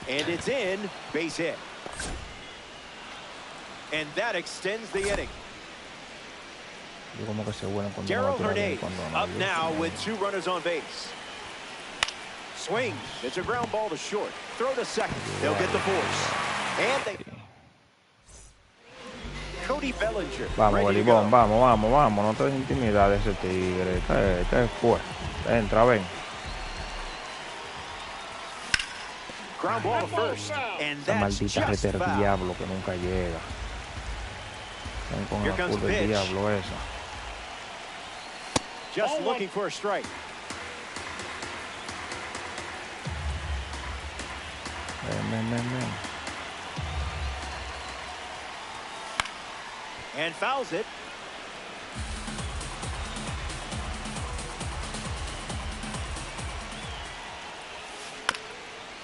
And it's in. Base hit. And that extends the inning. Darryl Hernandez up now with 2 runners on base. Swings. It's a ground ball to short. Throw to second. They'll get the force. And they... Cody Bellinger. Vamos, Bolibón, vamos. No te intimidades ese tigre. Este es fuerte. Entra, ven. Ground ball to first. And Esa that's maldita just reta del foul. diablo que nunca llega. Ven con Here la comes curva the del pitch. diablo esa. Just looking for a strike. Ven. And fouls it.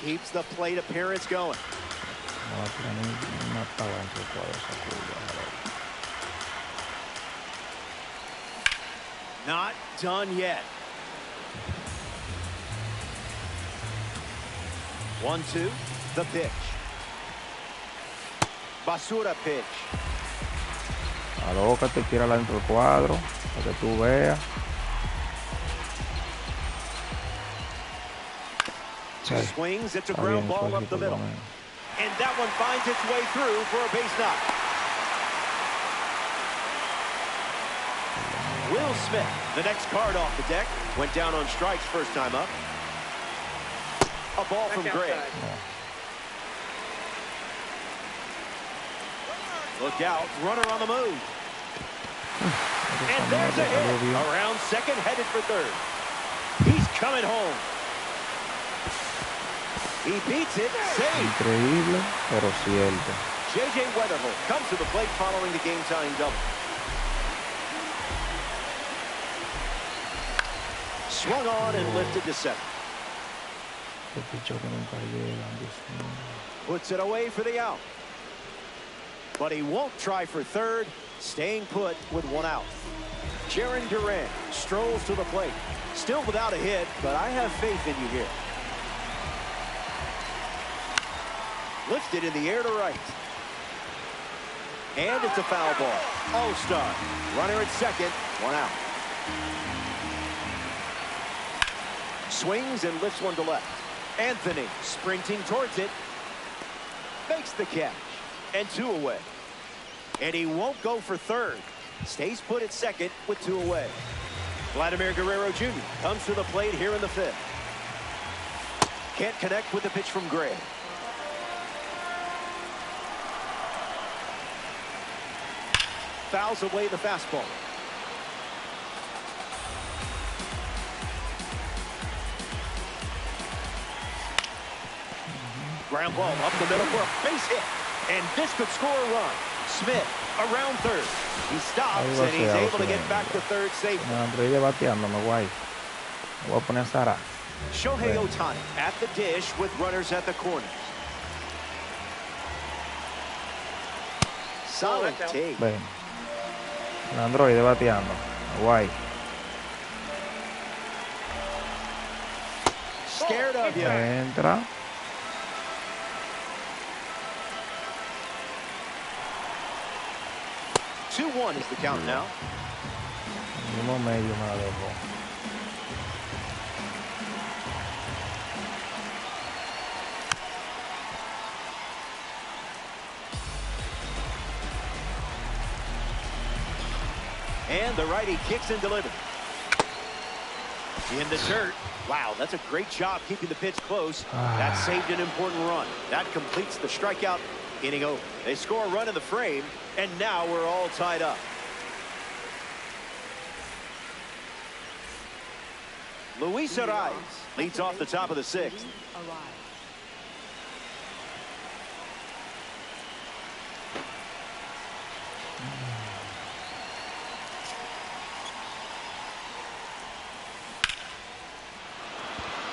Keeps the plate appearance going. No, pero no estaba en su cuadro esa curva. Not done yet. 1-2, the pitch. Basura pitch. Alócate, tírala dentro del cuadro, para que tú veas. Swings, it's a ground ball up the middle. And that one finds its way through for a base knock. Will Smith, the next card off the deck, went down on strikes first time up. A ball from Gray. Look out, runner on the move. And there's a hit. Around second, headed for third. He's coming home. He beats it, safe. Increíble, pero cierto. J.J. Weatherholt comes to the plate following the game-tying double. Swung on and lifted to center. Puts it away for the out. But he won't try for third, staying put with 1 out. Jaron Durant strolls to the plate. Still without a hit, but I have faith in you here. Lifted in the air to right. And it's a foul ball. All-star. Runner at second, 1 out. Swings and lifts one to left. Anthony sprinting towards it. Makes the catch. And 2 away. And he won't go for third. Stays put at second with 2 away. Vladimir Guerrero Jr. comes to the plate here in the 5th. Can't connect with the pitch from Gray. Fouls away the fastball. Ground ball up the middle for a base hit. And this could score a run. Smith around third. He stops and he's able to get back to third safely. Shohei Ohtani at the dish with runners at the corners. Solid take. Ven. El androide bateando. Guay. Scared of you. Entra. 2-1 is the count now. Uno medio me la dejó. And the righty kicks and delivers. In the dirt. Wow, that's a great job keeping the pitch close. That saved an important run. That completes the strikeout inning over. They score a run in the frame, and now we're all tied up. Luis Ariz leads off the top of the sixth.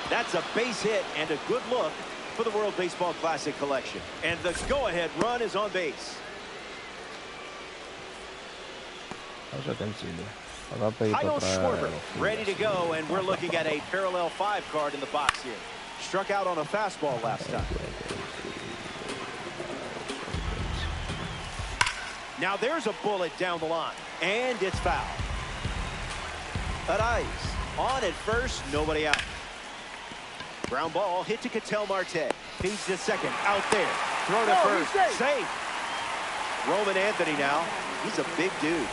That's a base hit and a good look for the World Baseball Classic collection. And the go-ahead run is on base. Kyle Schwarber ready to go, and we're looking at a parallel 5 card in the box here. Struck out on a fastball last time. Now there's a bullet down the line, and it's foul. Ariz on at first, nobody out. Ground ball hit to Ketel Marte. Feeds to second, out there. Throw to first, safe. Roman Anthony now. He's a big dude.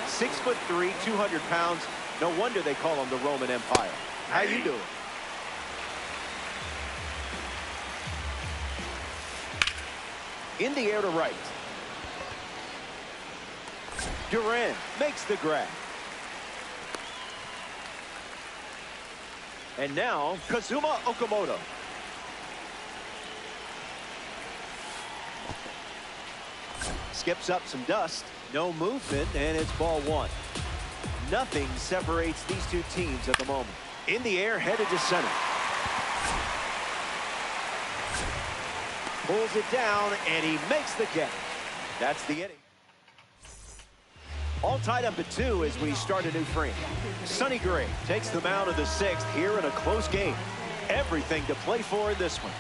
6'3", 200 pounds. No wonder they call him the Roman Empire. How you doing? In the air to right. Duran makes the grab. And now, Kazuma Okamoto. Skips up some dust. No movement, and it's ball 1. Nothing separates these two teams at the moment. In the air, headed to center. Pulls it down, and he makes the catch. That's the inning. All tied up at 2 as we start a new frame. Sonny Gray takes the mound of the 6th here in a close game. Everything to play for in this one.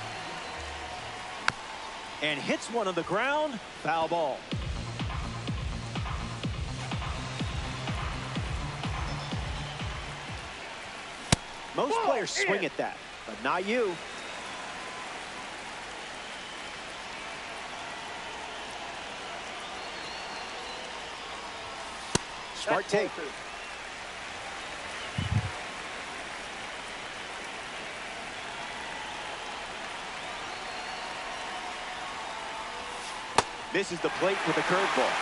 And hits one on the ground. Foul ball. Most players swing at that, but not you. Smart take. Misses the plate with a curveball.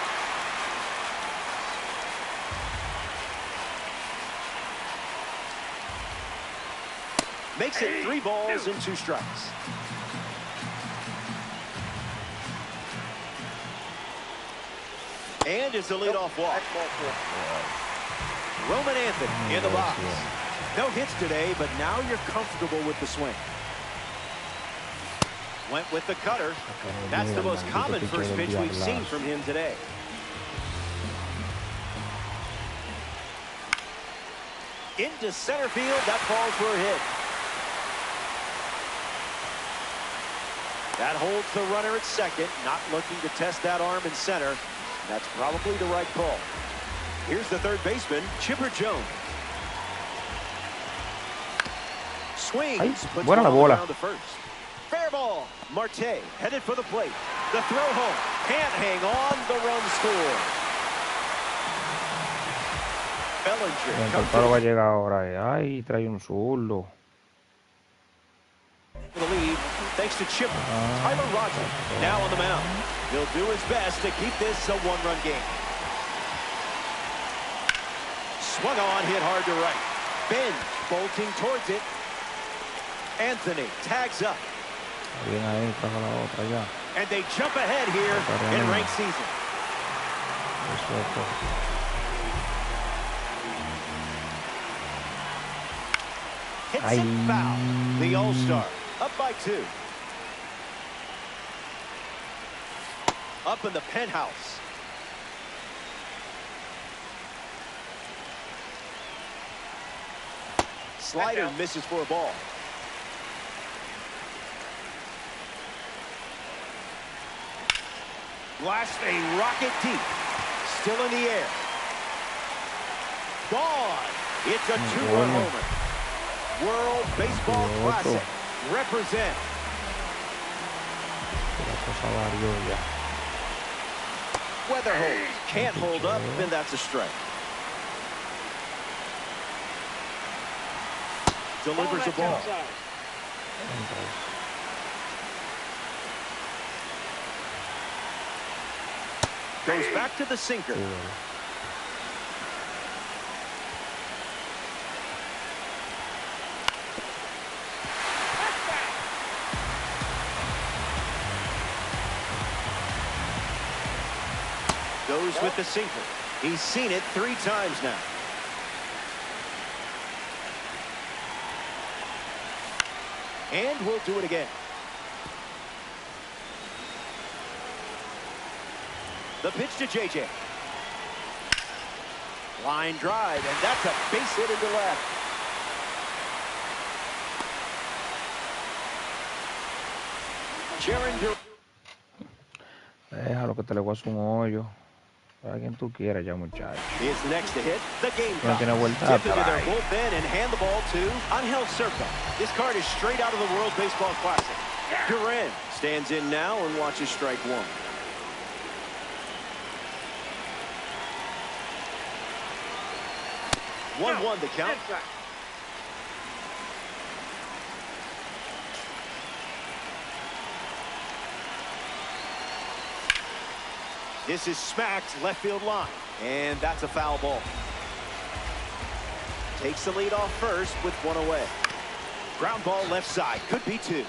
Makes it 3 balls and 2 strikes. And it's a leadoff walk. Roman Anthony in the box. No hits today, but now you're comfortable with the swing. Went with the cutter. That's the most common first pitch we've seen from him today. Into center field. That falls for a hit. That holds the runner at second. Not looking to test that arm in center. That's probably the right call. Here's the third baseman, Chipper Jones. Swings, puts one around the first. Fair ball. Marte headed for the plate. The throw home. Can't hang on. The run score. Bellinger. El PALO va a llegar ahora. Ay, trae un zurdo. For the lead, thanks to Chipper. Tyler Rogers now on the mound. He'll do his best to keep this a 1-run game. Swung on, hit hard to right. Ben bolting towards it. Anthony tags up. And they jump ahead here in ranked season. Hits it foul. The All-Star up by 2. Up in the penthouse. Slider misses for a ball. Blast a rocket deep. Still in the air. Gone. It's a 2-run homer. World Baseball Classic. Represent. Weather holds. Can't hold up, and that's a strike. delivers the ball. Goes back to the sinker. Goes with the sinker. He's seen it 3 times now. And we'll do it again. The pitch to JJ. Line drive, and that's a base hit into left. Déjalo que te le voy a hacer un hoyo. Para quien tú quieras ya, muchacho. Is next to hit the game. No tiene vuelta. Tip into their bullpen and hand the ball to Angel Circa. This card is straight out of the World Baseball Classic. Duran stands in now and watches strike 1. No. 1-1 the count. This is smacked left field line, and that's a foul ball. Takes the lead off first with 1 away. Ground ball left side, could be 2.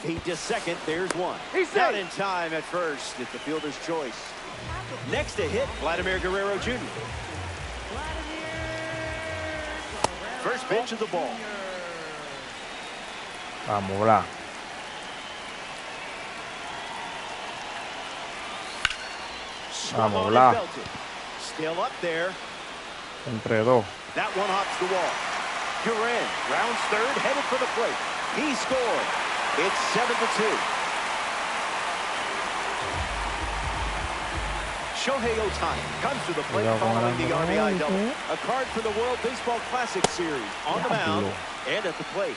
Feed to second, there's 1. He's not in time at first. It's the fielder's choice. Next to hit, Vladimir Guerrero Jr. First pitch of the ball. Vamos, bla. Vamos, bla. Still up there. Entre 2. That one hops the wall. Duran rounds third, headed for the plate. He scored. It's 7-2. Shohei Ohtani comes to the plate following the RBI double. A card for the World Baseball Classic Series on the mound and at the plate.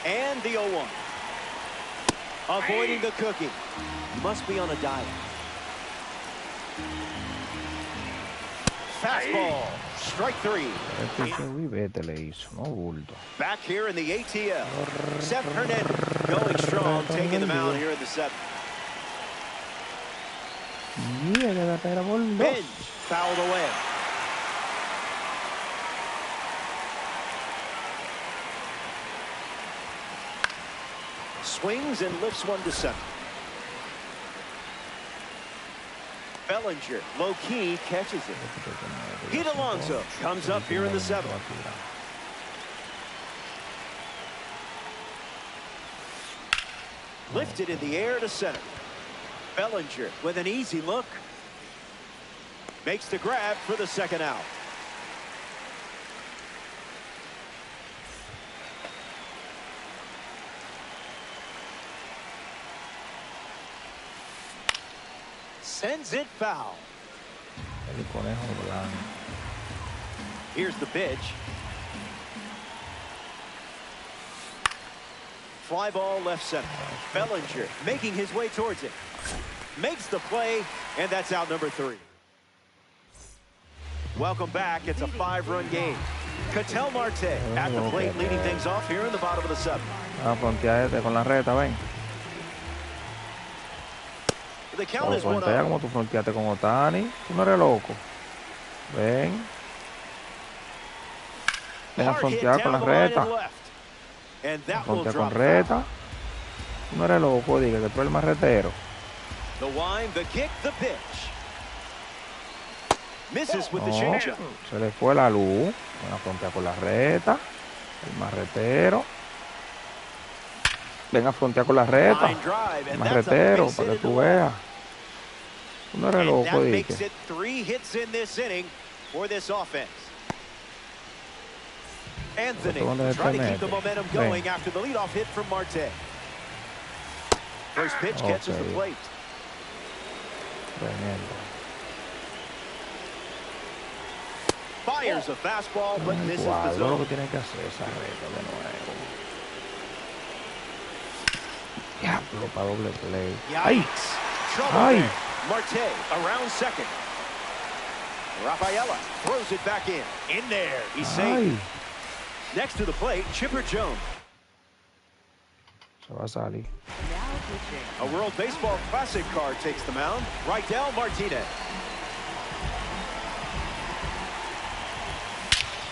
And the 0-1. Avoiding the cookie. Must be on a diet. Fastball. Strike 3. Back here in the ATL. Seth Hernandez going strong, taking the mound here in the 7th. Bench fouled away. Swings and lifts one to center. Bellinger, low key, catches it. Pete Alonso comes up here in the 7th. Lifted in the air to center. Bellinger with an easy look. Makes the grab for the 2nd out. Sends it foul. Here's the pitch. Fly ball left center. Bellinger making his way towards it. Makes the play, and that's out number 3. Welcome back. It's a 5-run game. Ketel Marte at the plate leading things off here in the bottom of the 7th. Con la reta, ven. The count is 1-0. Como tú fronteaste con Ohtani. Tú no eres loco. Ven. Ven a frontear con la reta. Frontea con reta. Tú no eres loco, diga que tú eres el más retero. The wind, the kick, the pitch. Misses with the changeup. Se le fue la luz. Ven a frontear con la reta. El más retero. Ven a frontear con la reta. El más retero, para que tú veas. Tú no eres loco, dije. Makes it 3 hits in this inning for this offense. Anthony trying to keep the momentum going after the leadoff hit from Marte. First pitch catches the plate. Fires a fastball, but misses the zone. Diablo, para doble play. Yikes. Trouble there. Marte around second. Rafaela throws it back in. In there. He's safe. Next to the plate, Chipper Jones. Se va a salir. Now pitching. A World Baseball Classic card takes the mound. Rydell Martinez.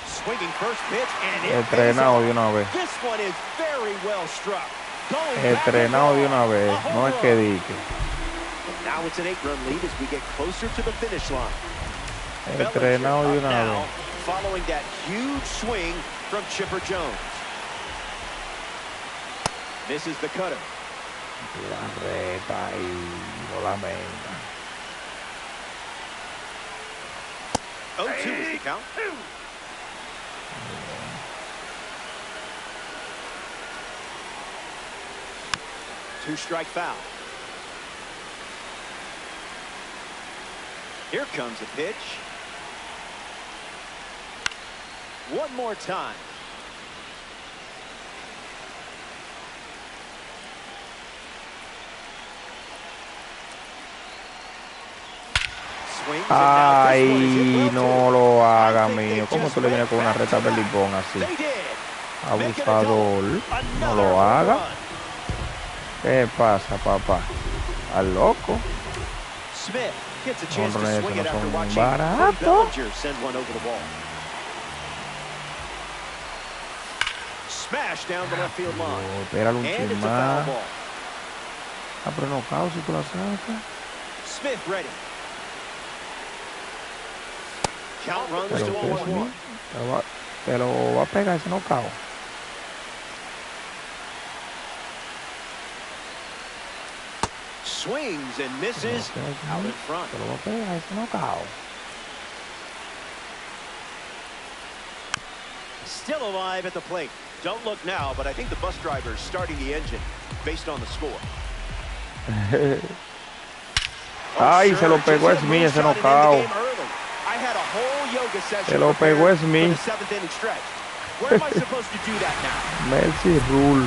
Swinging first pitch, and it Entrenado de una vez. This one is very well struck. Entrenado de una vez. No es que dique. Now it's an 8-run lead as we get closer to the finish line. Entrenado de una vez. Following that huge swing from Chipper Jones. Misses the cutter. La reta y lo lamenta. 0-2 is the count. Two-strike foul. Here comes a pitch. One more time. Ay, no lo haga, mío. ¿Cómo tú le vienes con una reta de limón así? Abusador. No lo haga. ¿Qué pasa, papá? ¿Al loco? Honrones no son baratos. Espéralo un chin más. Ah, pero no caos si tú la sacas. Smith ready. Count runs to Pero 1-1. te lo va a pegar ese knockout. Swings and misses out in front. Te lo va a pegar ese knockout. Still alive at the plate. Don't look now, but I think the bus driver is starting the engine based on the score. Ay, se lo pegó a Smith ese knockout. I had a whole yoga session. Se lo pegó a Smith. For the 7th inning stretch. Where am I supposed to do that now? Mercy rule.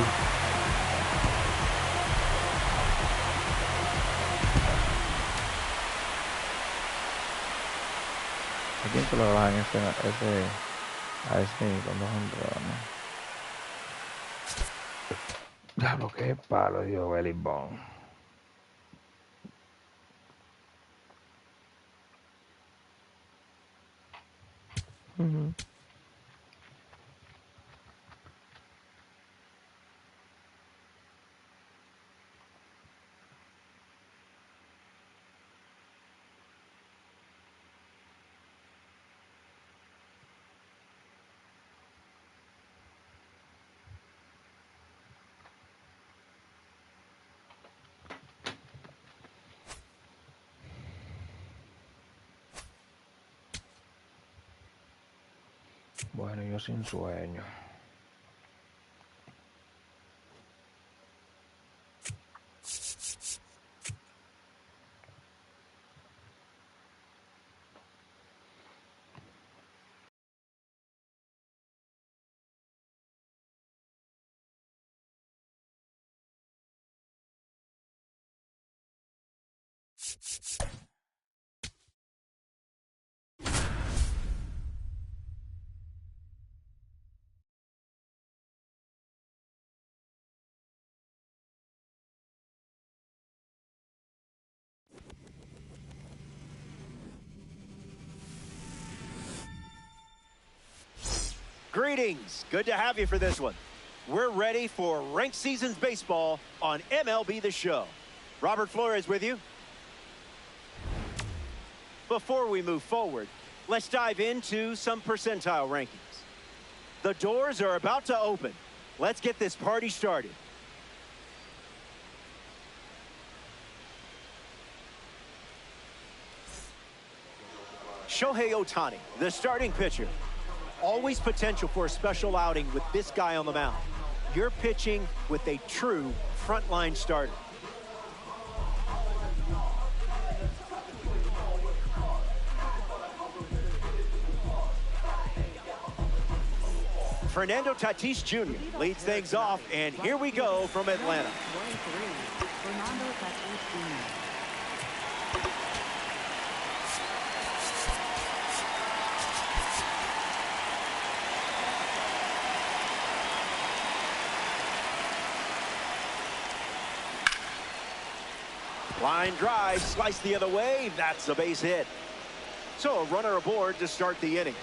¿A quién se lo dan a Smith con 2 honrones? Diablo, qué palo dio Belly Bond. Bueno, yo sin sueño. Greetings. Good to have you for this one. We're ready for Ranked Seasons Baseball on MLB The Show. Robert Flores with you. Before we move forward, let's dive into some percentile rankings. The doors are about to open. Let's get this party started. Shohei Ohtani, the starting pitcher. Always potential for a special outing with this guy on the mound. You're pitching with a true frontline starter. Fernando Tatis Jr. leads things off, and here we go from Atlanta. Fernando Tatis Jr. Line drive, sliced the other way. That's a base hit. So a runner aboard to start the inning.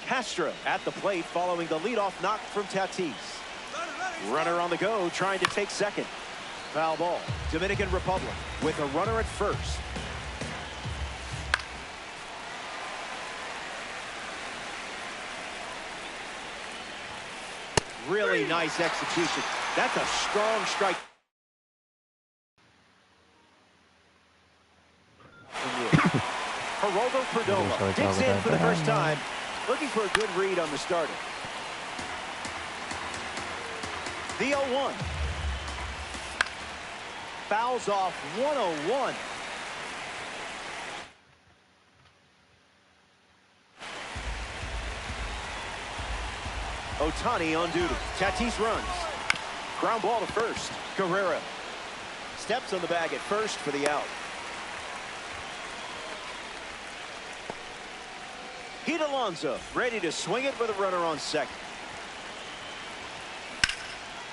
Castro at the plate following the leadoff knock from Tatis. Runner on the go, trying to take second. Foul ball. Dominican Republic with a runner at first. Really nice execution. That's a strong strike. Geraldo Perdomo digs in for the first time, looking for a good read on the starter. The 0-1. Fouls off 101. Ohtani on duty. Tatis runs. Ground ball to first. Guerrero steps on the bag at first for the out. Pete Alonso ready to swing it with a runner on second.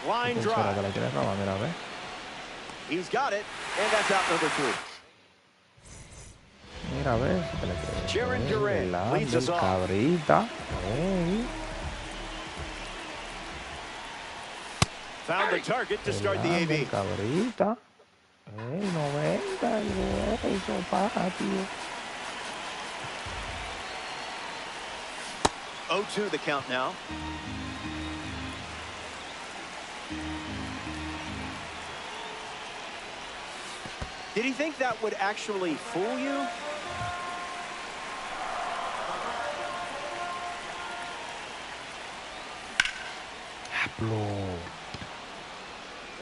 Line drive. He's got it, and that's out number 3. Mira, a ver si te le queda. Jaron Durant leads us off. Cabrita. Found the target to start the AB. Cabrita. 90. Hizo paja, tío. 0-2 the count now. Did he think that would actually fool you?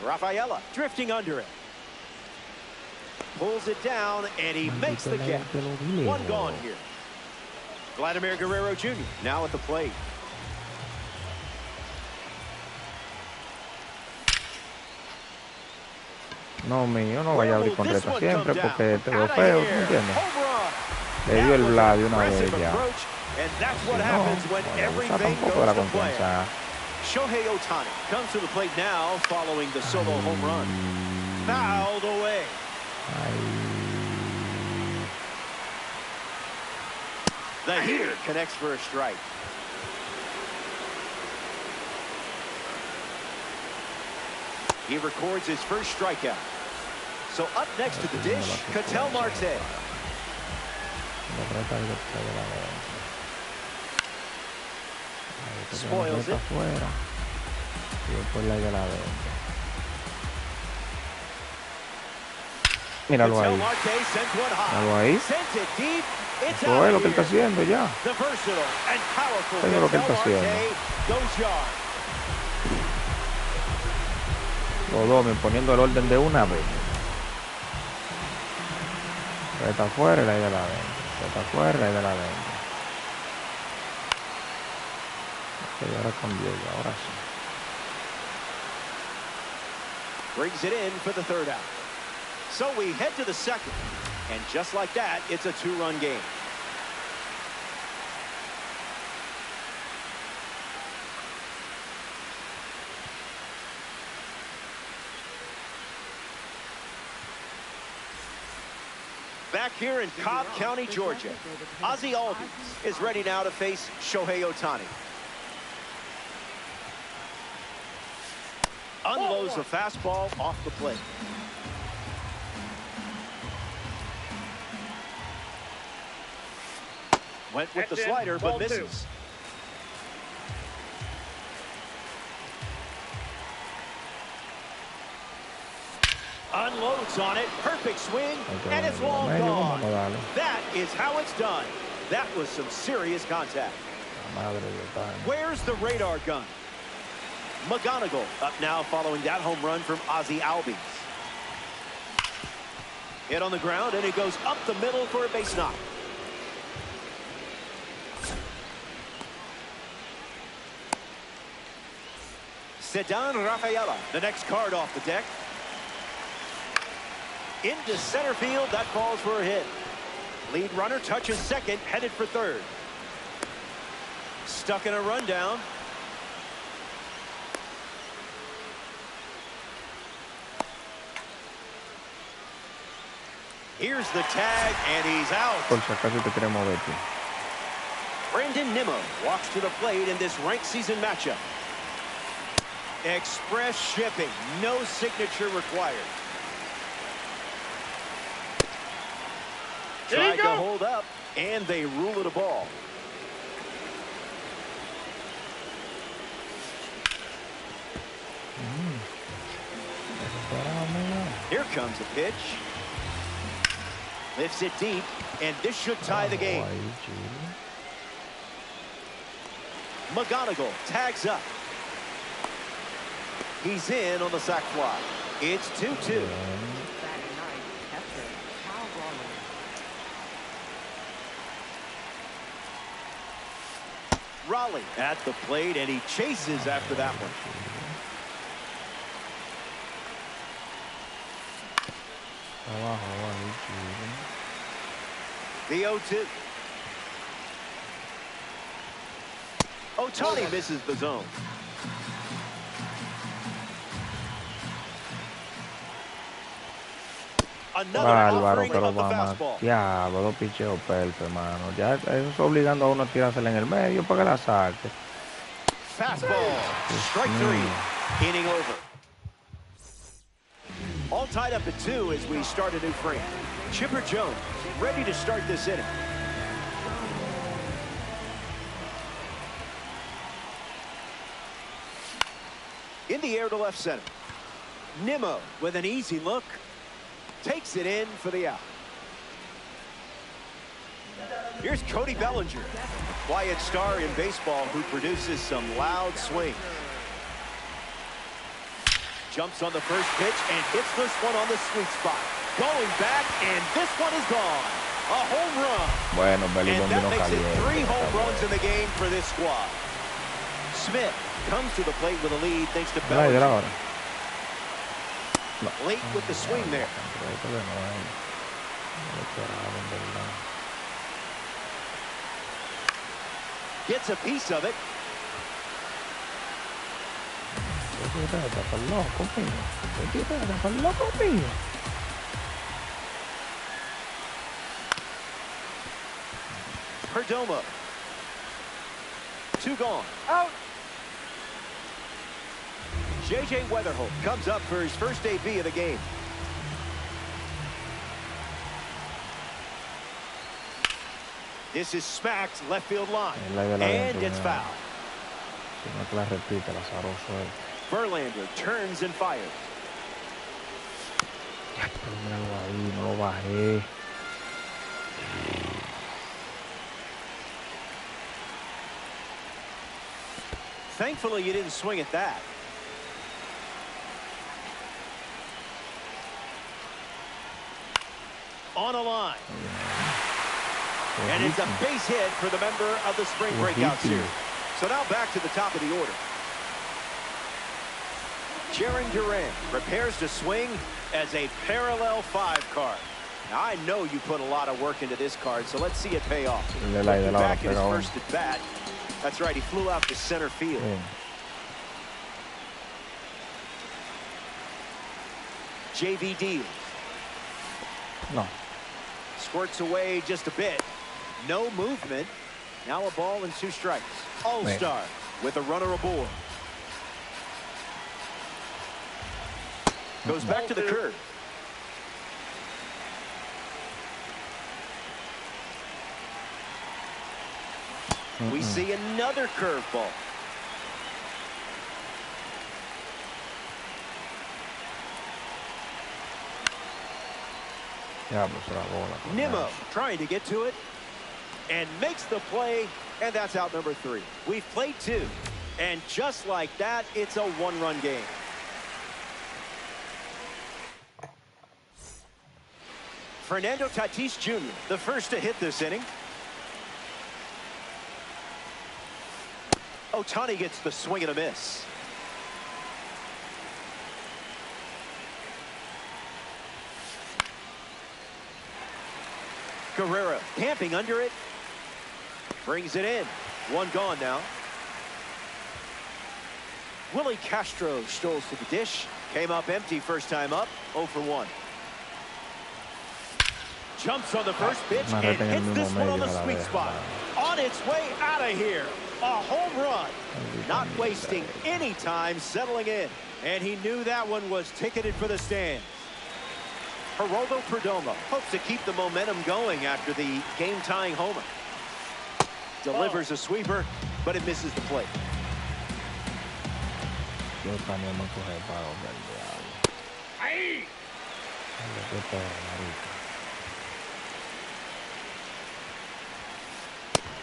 Rafaela drifting under it. Pulls it down, and he makes the catch. One gone here. Vladimir Guerrero Jr. now at the plate. No, mío, no vaya a abrir con reto siempre porque te veo feo, ¿me entiendes? Le dio el bla de una vez ya. Si no usa tampoco la confianza. Shohei Ohtani comes to the plate now following the solo home run. Fouled away. The heater connects for a strike. He records his first strikeout. So up next to the dish, Ketel Marte. Spoils it. Míralo ahí. Míralo ahí. Eso es lo que él está haciendo ya. Eso es lo que él está haciendo. Los dos poniendo el orden de una vez. Está afuera y la de la adentro. Está afuera y de la adentro. Ok, ahora cambió ya, ahora sí. Brings it in for the third out. So we head to the second. And just like that, it's a 2-run game. Back here in Cobb County, Georgia, Ozzie Albies is ready now to face Shohei Ohtani. Unloads a fastball off the plate. Went with the slider, but misses. Unloads on it. Perfect swing, and it's long gone. That is how it's done. That was some serious contact. Where's the radar gun? McGonigal up now following that home run from Ozzie Albies. Hit on the ground, and it goes up the middle for a base knock. Ceddanne Rafaela, the next card off the deck. Into center field, that falls for a hit. Lead runner touches second, headed for third. Stuck in a rundown. Here's the tag, and he's out. Por si acaso te queremos ver tú. Brandon Nimmo walks to the plate in this ranked season matchup. Express shipping, no signature required. Tried to hold up, and they rule it a ball. Here comes a pitch. Lifts it deep, and this should tie the game. McGonigal tags up. He's in on the sac fly. It's 2-2. Raleigh at the plate, and he chases after that one. The 0-2. Ohtani misses the zone. Bárbaro, pero vamos. Diablo, dos picheos perfectos, hermano. Ya eso es obligando a uno a tirársela en el medio para que la saque. Fastball. Strike three. Inning over. All tied up at 2 as we start a new frame. Chipper Jones ready to start this inning. In the air to left center. Nimmo with an easy look. Takes it in for the out. Here's Cody Bellinger, quiet star in baseball who produces some loud swings. Jumps on the first pitch and hits this one on the sweet spot. Going back, and this one is gone. A home run. Bueno, and that makes it 3 home runs in the game for this squad. Smith comes to the plate with a lead thanks to Bellinger. Late with the swing there. Gets a piece of it. Perdomo. 2 gone. Out. J.J. Weatherholt comes up for his first AB of the game. This is smacked left field line. And it's foul. Verlander turns and fires. Thankfully, you didn't swing at that. On a line. And it's a base hit for the member of the spring breakout series. So now back to the top of the order. Jaron Duran prepares to swing as a parallel 5 card. Now I know you put a lot of work into this card, so let's see it pay off. Back in his first at bat. That's right, he flew out to center field. JV Deal. No. Squirts away just a bit. No movement. Now a ball and 2 strikes. All-star with a runner aboard. Goes back to the curve. We see another curveball. Nimmo trying to get to it and makes the play, and that's out number 3. We've played 2, and just like that, it's a 1-run game. Fernando Tatis Jr., the first to hit this inning. Ohtani gets the swing and a miss. Guerrero camping under it. Brings it in. 1 gone now. Willie Castro strolls to the dish. Came up empty first time up. 0 for 1. Jumps on the first pitch and hits this one on the sweet spot. On its way out of here. A home run. Not wasting any time settling in. And he knew that one was ticketed for the stands. Geraldo Perdomo hopes to keep the momentum going after the game-tying homer. Delivers a sweeper, but it misses the plate.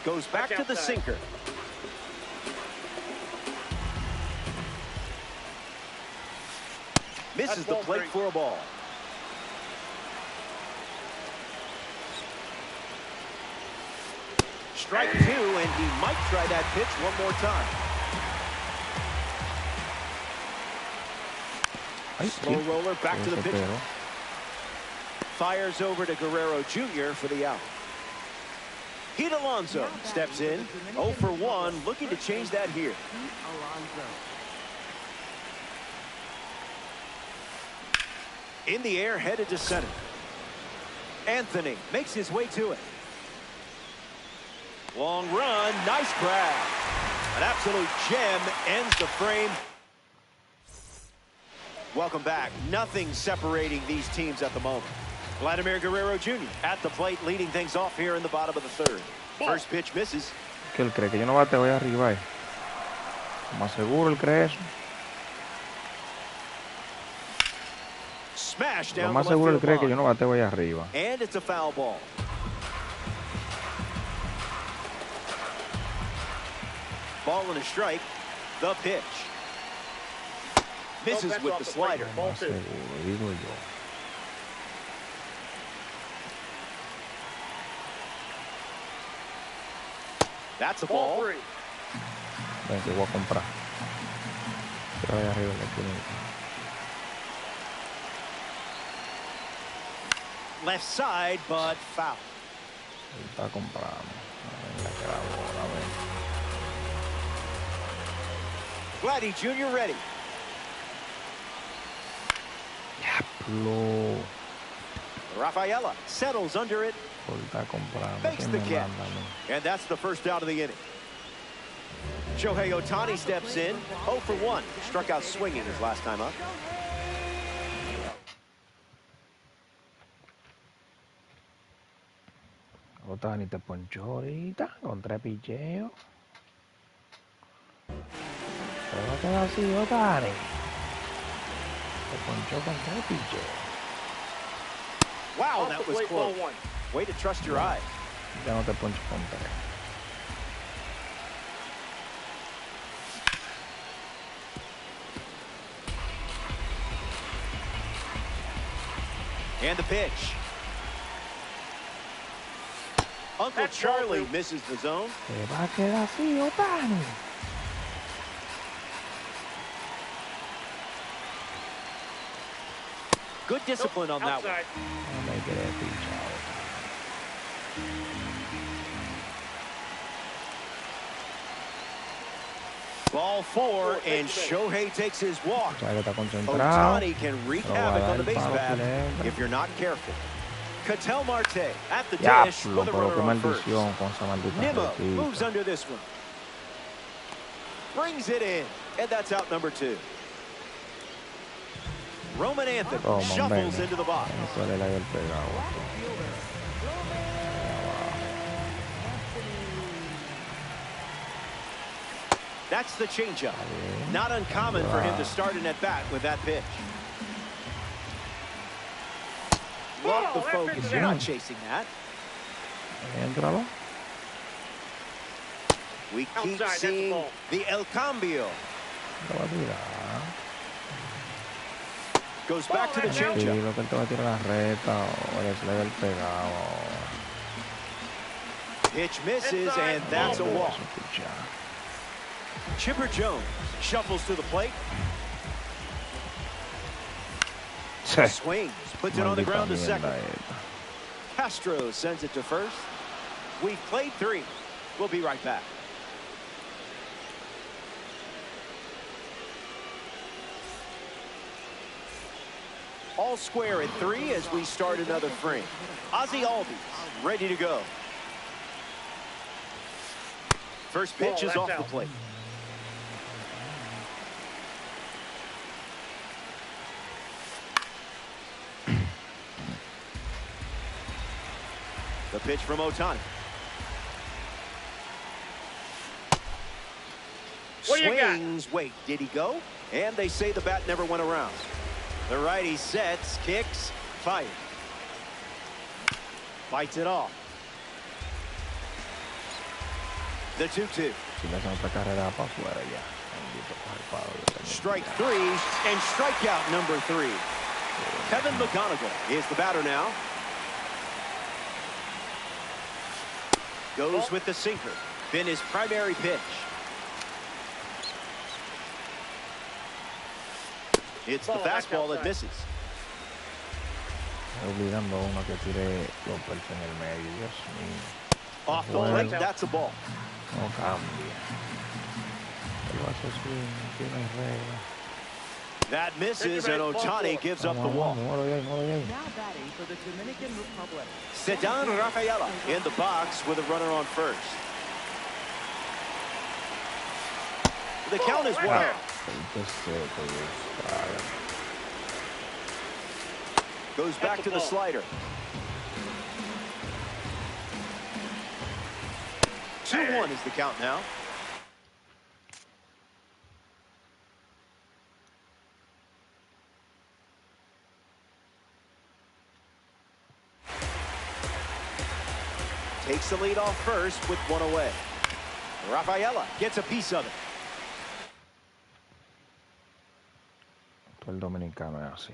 Goes back to the sinker. Misses the plate for a ball. Strike 2, and he might try that pitch one more time. Slow roller back to the pitcher. Fires over to Guerrero Jr. for the out. Pete Alonso steps in. 0 for 1, looking to change that here. In the air, headed to center. Anthony makes his way to it. Long run, nice grab. An absolute gem ends the frame. Welcome back. Nothing separating these teams at the moment. Vladimir Guerrero Jr. at the plate, leading things off here in the bottom of the third. First pitch misses. Que él cree que yo no bateo ahí arriba. Más seguro él cree eso. Smash Lo down más seguro él cree que yo no bateo ahí arriba. And it's a foul ball. Ball and a strike. The pitch. Misses with the slider. Más seguro, digo yo. That's a ball. Ven, que voy a comprar. Pero ahí arriba en la esquina. Left side, but foul. Está comprando. Venga, que la bola, ven. Vladdy Jr. ready. Diablo. Rafaela settles under it. Está comprando. Makes the catch. And that's the first out of the inning. Shohei Ohtani steps in. 0 for 1. Struck out swinging his last time up. Ohtani te ponchó ahorita con 3 picheos. Se va a quedar así, Ohtani. Te ponchó con 3 picheos. Wow, that was close. Way to trust your eyes. Ya no te poncho con 3. And the pitch. Uncle Charlie misses the zone. Se va a quedar así, Ohtani. Good discipline on that one. No me quedé pichado. Ball 4, and Shohei takes his walk. O sea, que está concentrado. Ohtani can wreak havoc on the base path if you're not careful. Ketel Marte at the dish with a runner on first. Nimmo moves under this one. Brings it in, and that's out number 2. Roman Anthony shuffles into the box. That's the changeup. Not uncommon for him to start an at-bat with that pitch. Love the focus. You're not chasing that. We keep seeing the El Cambio. Goes back to the changeup. Pitch misses, and that's a walk. Chipper Jones shuffles to the plate. Swings, puts it on the ground to second. Castro sends it to first. We've played 3. We'll be right back. All square at 3 as we start another frame. Ozzie Albies ready to go. First pitch is off the plate. The pitch from Ohtani. What you got? Swings. Wait, did he go? And they say the bat never went around. The righty sets, kicks, fires. Bites it off. The 2-2. Si le hacen otra carrera para afuera ya. Strike 3 and strikeout number 3. Kevin McGonigal is the batter now. Goes with the sinker. Been his primary pitch. It's the fastball that misses. Obligando a uno que tire los golpes en el medio. Dios mío. Off the plate, that's a ball. No cambia. Él va a hacer swing, tiene regla. That misses, and Ohtani gives up the walk. Now batting for the Dominican Republic. Cedar Rafaela in the box with a runner on first. The count is 1-out. Goes back to the slider. 2-1 is the count now. Takes the lead off first with 1 away. Rafaela gets a piece of it. El dominicano es así.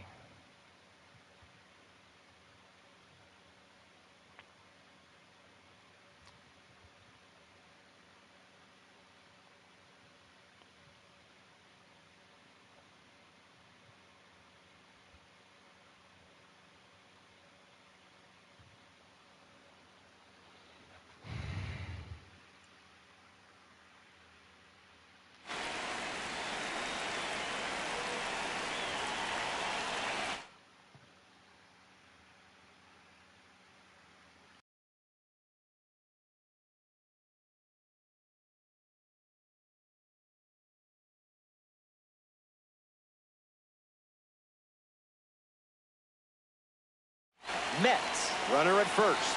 Mets, runner at first.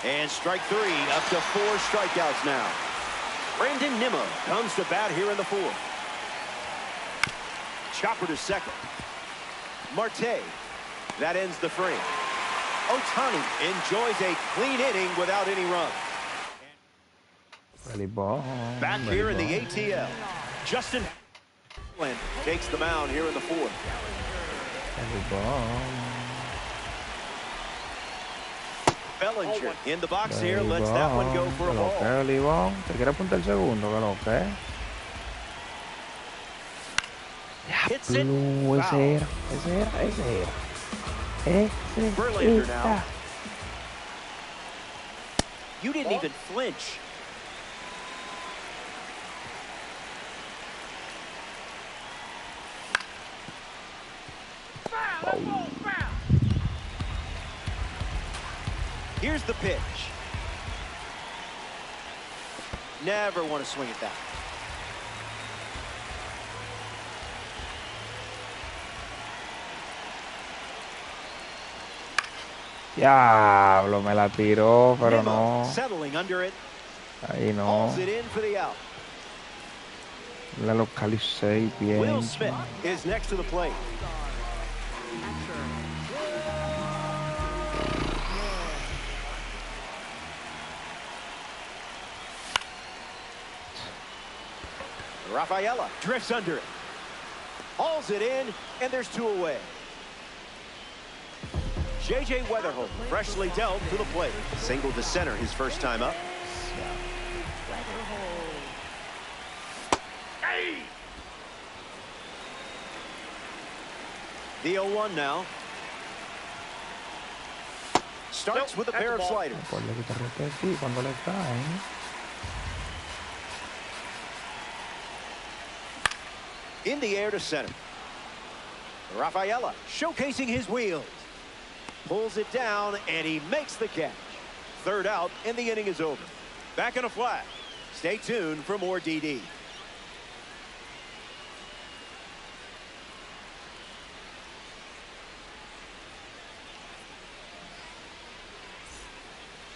And strike 3, up to 4 strikeouts now. Brandon Nimmo comes to bat here in the 4th. Chopper to second. Marte, that ends the frame. Ohtani enjoys a clean inning without any runs. Back here in the ATL, Justin takes the mound here in the 4th. Bellinger in the box here, lets that one go for a ball. ¿Te quiere apuntar el segundo? ¿Qué lo que? Hits it. Ese era. Verlander now. You didn't even flinch. Here's the pitch. Never want to swing at that. Diablo, me la tiró, pero Nimmo no. settling under it. Ahí no. Hauls it in for the out. La localicé bien. Will Smith is next to the plate. Rafaela drifts under it. Hauls it in, and there's 2 away. J.J. Weatherholt freshly dealt to the plate. Single to center his first time up. Hey! The 0-1 now. Starts with a pair of sliders. Cuando le caen. In the air to center. Rafaela showcasing his wheels. Pulls it down, and he makes the catch. Third out, and the inning is over. Back in a flash. Stay tuned for more DD.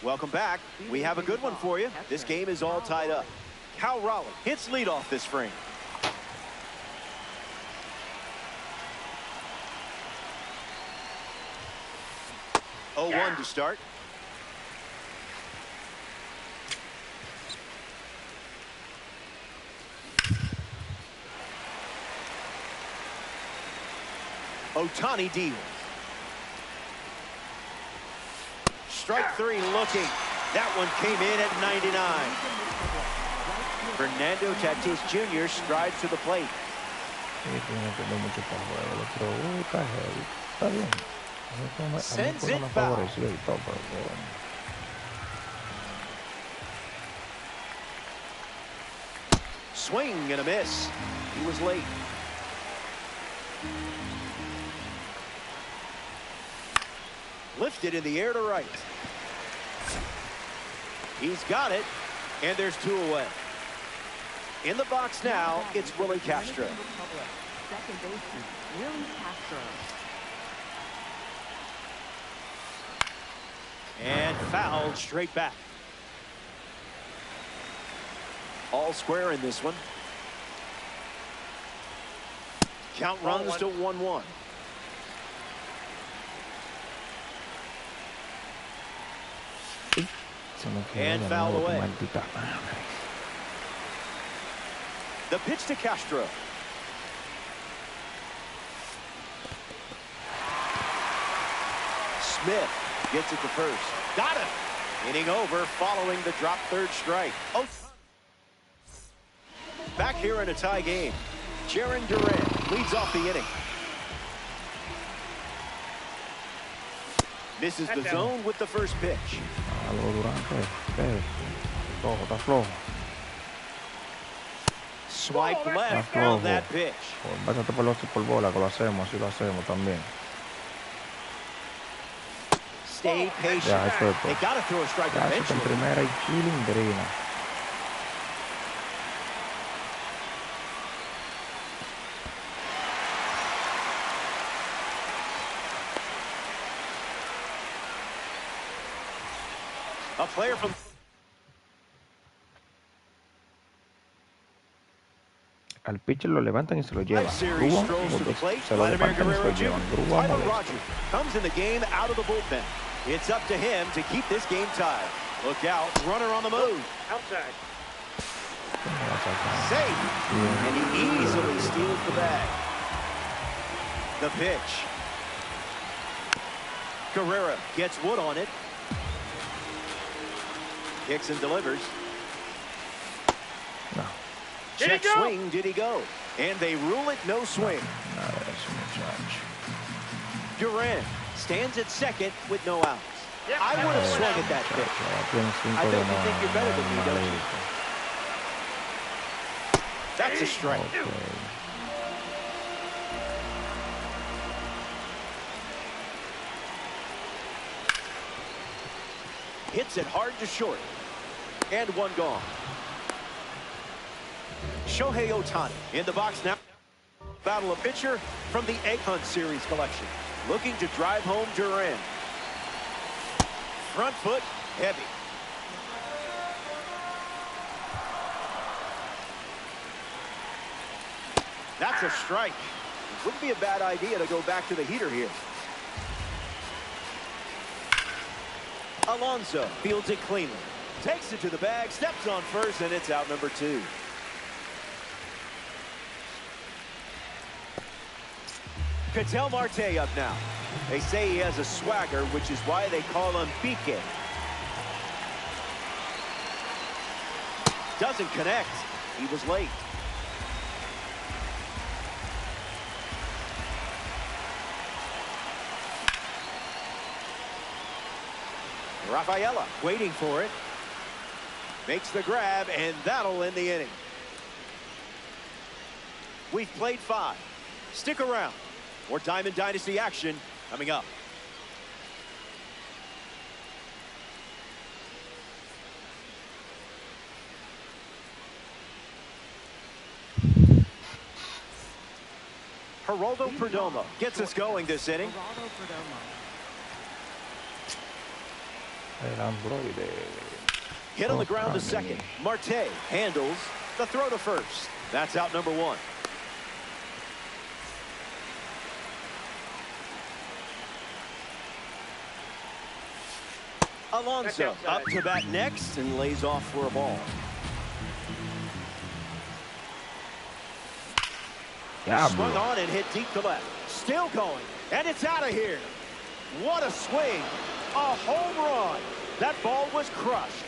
Welcome back. We have a good one for you. This game is all tied up. Cal Raleigh hits leadoff this frame. Oh, 1 to start. Ohtani deals. Strike 3 looking. That one came in at 99. Fernando Tatis Jr. strides to the plate. Sends it foul. Swing and a miss. He was late. Lifted in the air to right. He's got it, and there's 2 away. In the box now, it's Willie Castro. Second baseman, Willie Castro. And fouled straight back. All square in this one. Count runs to 1-1. And fouled away. The pitch to Castro. Smith gets it to first. Got it. Inning over following the drop third strike. Oh. Back here in a tie game. Jarren Duran leads off the inning. Misses the zone with the first pitch. Swipe left on that pitch. Stay patient. They got to throw a strike eventually. A player from al pitcher lo levantan y se lo llevan. Se lo levantan y se lo llevan. Comes in the game out of the bullpen. It's up to him to keep this game tied. Look out, runner on the move. Outside. Safe. And he easily steals the bag. The pitch. Carrera gets wood on it. Kicks and delivers. No. Check swing, did he go? And they rule it no swing. Duran stands at second with no outs. I would have swung at that pitch. I bet you think you're better than me, don't you? That's a strike. Hits it hard to short. And one gone. Shohei Ohtani in the box now. Battle a pitcher from the Egg Hunt Series collection. Looking to drive home Duran. Front foot, heavy. That's a strike. It wouldn't be a bad idea to go back to the heater here. Alonso fields it cleanly. Takes it to the bag, steps on first, and it's out number 2. Ketel Marte up now. They say he has a swagger, which is why they call him Pique. Doesn't connect. He was late. Rafaela waiting for it. Makes the grab, and that'll end the inning. We've played 5. Stick around. More Diamond Dynasty action coming up. Geraldo Perdomo gets us going this inning. Geraldo Perdomo. El androide. Hit on the ground to second. Marte handles the throw to first. That's out number one. Alonso up to bat next and lays off for a ball. Swung on and hit deep to left. Still going, and it's out of here. What a swing. A home run. That ball was crushed.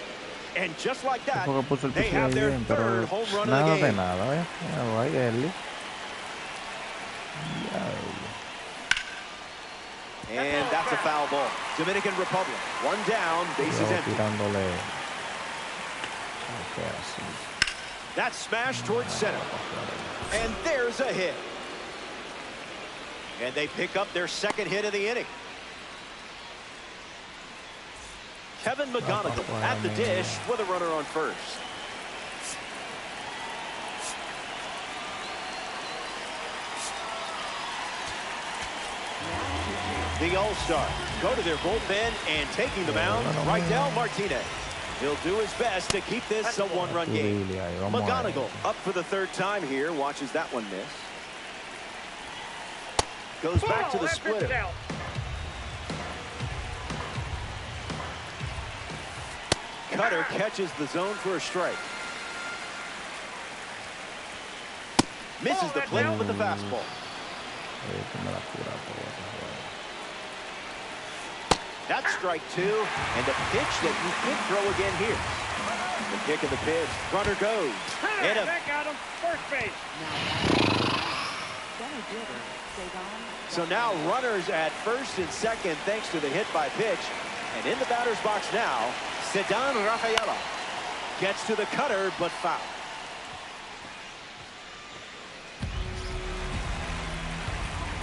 And just like that, they have their third home run of the game. And that's a foul ball. Dominican Republic. One down, bases empty. That's smashed towards center. And there's a hit. And they pick up their second hit of the inning. Kevin McGonigal at the dish with a runner on first. The All-Star go to their bullpen and taking the mound, Raidel Martinez. He'll do his best to keep this a one-run game. McGonigal up for the third time here. Watches that one miss. Goes back to the splitter. Cutter catches the zone for a strike. Misses the plate with the fastball. That's strike two, and a pitch that you could throw again here. The kick of the pitch. Runner goes. Hit him. Got him. First base. So now runners at first and second thanks to the hit by pitch. And in the batter's box now, Sedan Rafaela gets to the cutter but foul.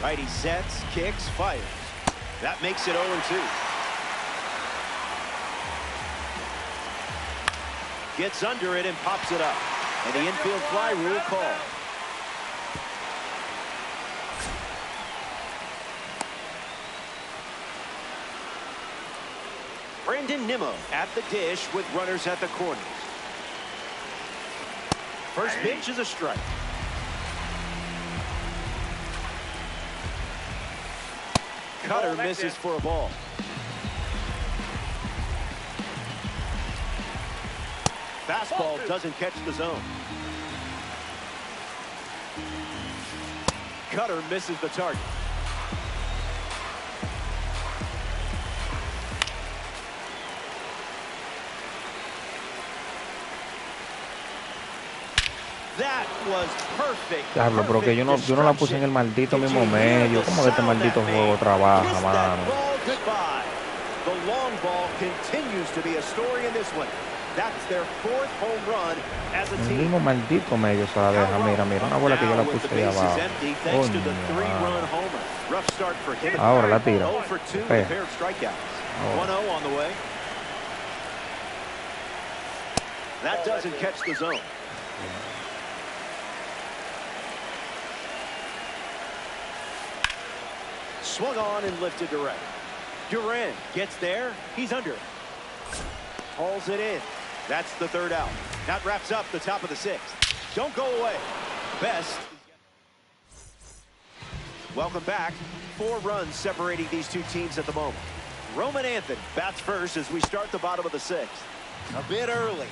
Righty sets, kicks, fires. That makes it 0-2. Gets under it and pops it up. And the infield fly rule call. Brandon Nimmo at the dish with runners at the corners. First pitch is a strike. Cutter misses for a ball. Fastball doesn't catch the zone. Cutter misses the target. That was perfect. Diablo, pero que yo no la puse en el maldito mismo medio. ¿Cómo que este maldito juego trabaja, mano? The long ball continues to be a story in this one. That's their fourth home run as a team. El mismo maldito medio se la deja. Mira, una bola que yo la puse ahí abajo. Ahora la tira. 0 for 2 with a pair of strikeouts. 1-0 on the way. That doesn't catch the zone. Swung on and lifted to right. Duran gets there. He's under. Hauls it in. That's the third out. That wraps up the top of the sixth. Don't go away. Best. Welcome back. 4 runs separating these two teams at the moment. Roman Anthony bats first as we start the bottom of the sixth. A bit early.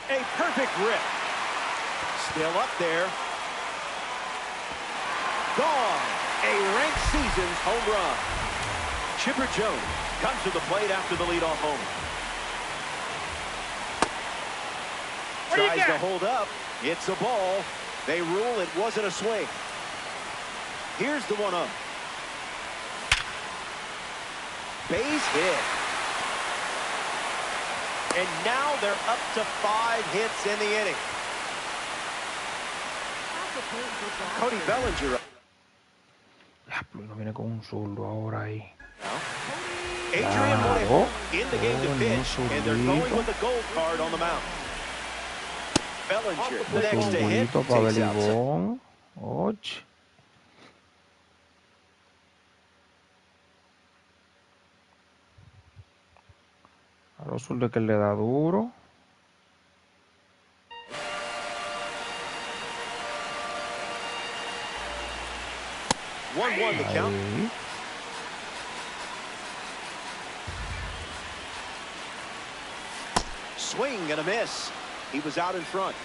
A perfect rip. Still up there. Gone. A ranked season's home run. Chipper Jones comes to the plate after the leadoff homer. Tries to hold up. It's a ball. They rule it wasn't a swing. Here's the 1-0. Base hit. And now they're up to 5 hits in the inning. Cody Bellinger. No viene con un zurdo ahora ahí. Adrian Moreno in the game to pitch, and they're going with the gold card on the mound. Bellinger, the next to hit, takes out. COJE. A los zurdos que le da duro. 1-1 the count. Swing and a miss. He was out in front.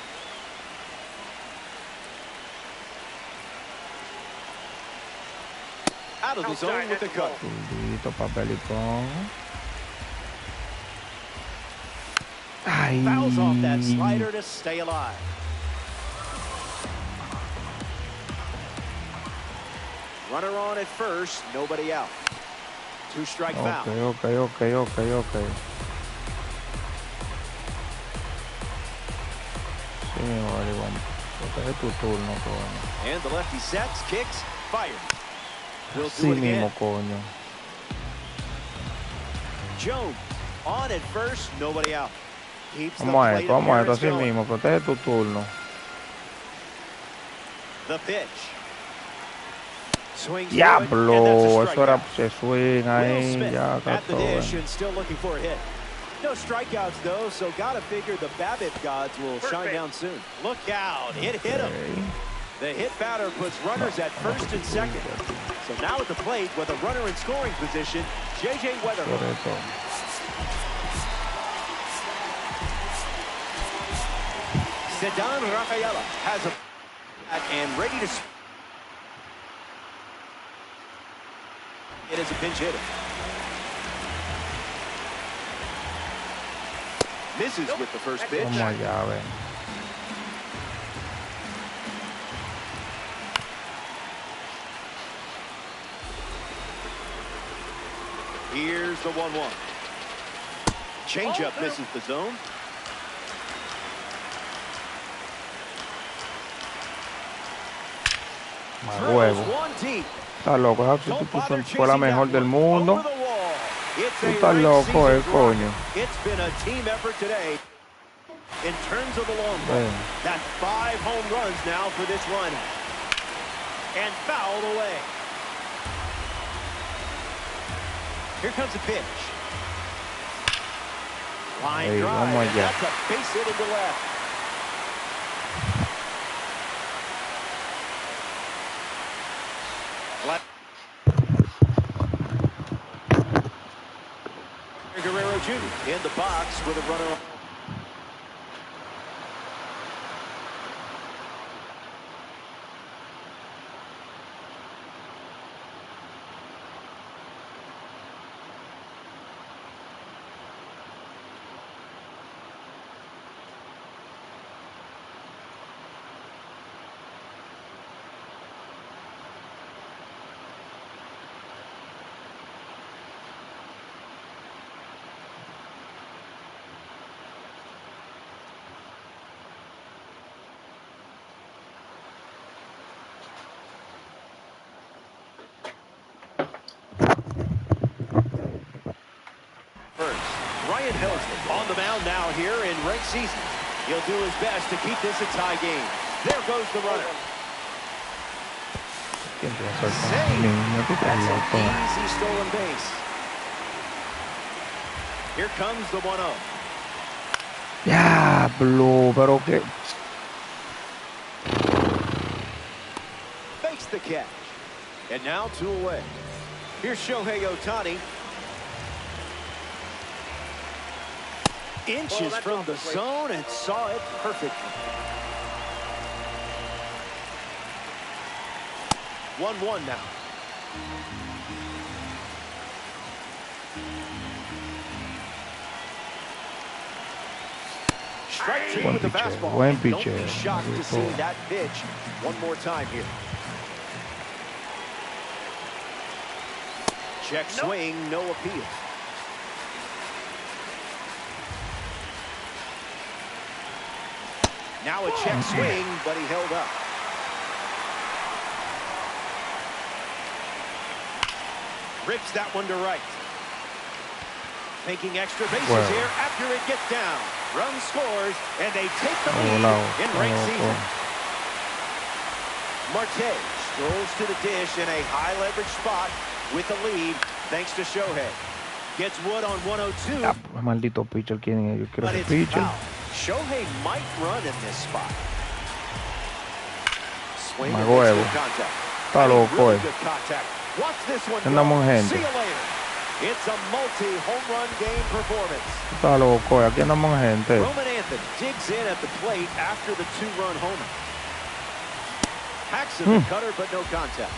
Out of the zone with the cut. Fouls off that slider to stay alive. Runner on at first, nobody out. 2-strike foul. Okay. And the lefty sets, kicks, fires. We'll do it again. Jones on at first, nobody out. Keeps the plate Vamos así mismo, protege tu turno. The pitch. Swings Diablo, eso era se swing ahí, ya at the dish and still looking for a hit. No strikeouts though, so gotta figure the BABIP gods will shine down soon. Look out, it hit him. The hit batter puts runners at first and second. So now at the plate with a runner in scoring position, J.J. Weatherford. Ceddanne Rafaela has a and ready to. It is a pinch hitter. Misses with the first pitch. Here's the 1-1. Changeup misses the zone. One deep. Está loco, esa sustitución fue la mejor del mundo. Tú estás loco, coño. It's been a team effort today. In terms of the long ball, that's 5 home runs now for this lineup. And fouled away. Here comes the pitch. Line drive. That's a base hit into left. Guerrero Jr. in the box with a runner. Ryan Helsley on the mound now here in ranked season. He'll do his best to keep this a tie game. There goes the runner. That's an easy stolen base. Here comes the 1-0. Diablo, pero que makes the catch. And now 2 away. Here's Shohei Ohtani. Inches from the zone and saw it perfectly. 1-1 now. Strike 2 with the fastball. Buen pitcher. Don't be shocked to see that pitch one more time here. Check swing, no appeal. Now a check swing, but he held up. Rips that one to right. Taking extra bases here after it gets down. Run scores, and they take the lead in ranked season. Marte strolls to the dish in a high leverage spot with the lead thanks to Shohei. Gets Wood on 102. Maldito pitcher, ¿quién es? Yo quiero But ese it's pitcher. foul. Shohei might run in this spot. Swing and huevo. good contact. Está loco, really good contact. Watch this one Andamos go. gente. See you later. It's a multi-home run game performance. Está loco, aquí andamos gente. Roman Anthony digs in at the plate after the two-run homer. Hacks in the cutter, but no contact.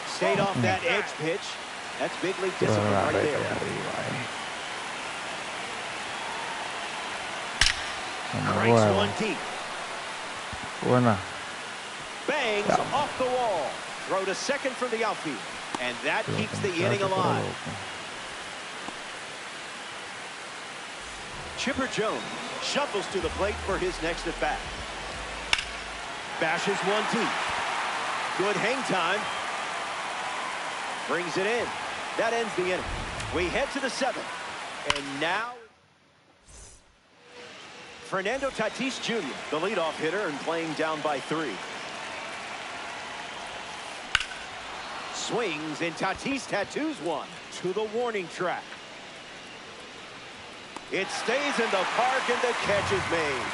Stayed off that edge pitch. That's big league discipline right there. Cranks one deep. Buena. Bangs off the wall. Throw to second from the outfield. And that keeps the inning alive. Chipper Jones shuffles to the plate for his next at bat. Bashes one deep. Good hang time. Brings it in. That ends the inning. We head to the seventh. And now Fernando Tatis Jr., the leadoff hitter, and playing down by 3. Swings, and Tatis tattoos one to the warning track. It stays in the park, and the catch is made.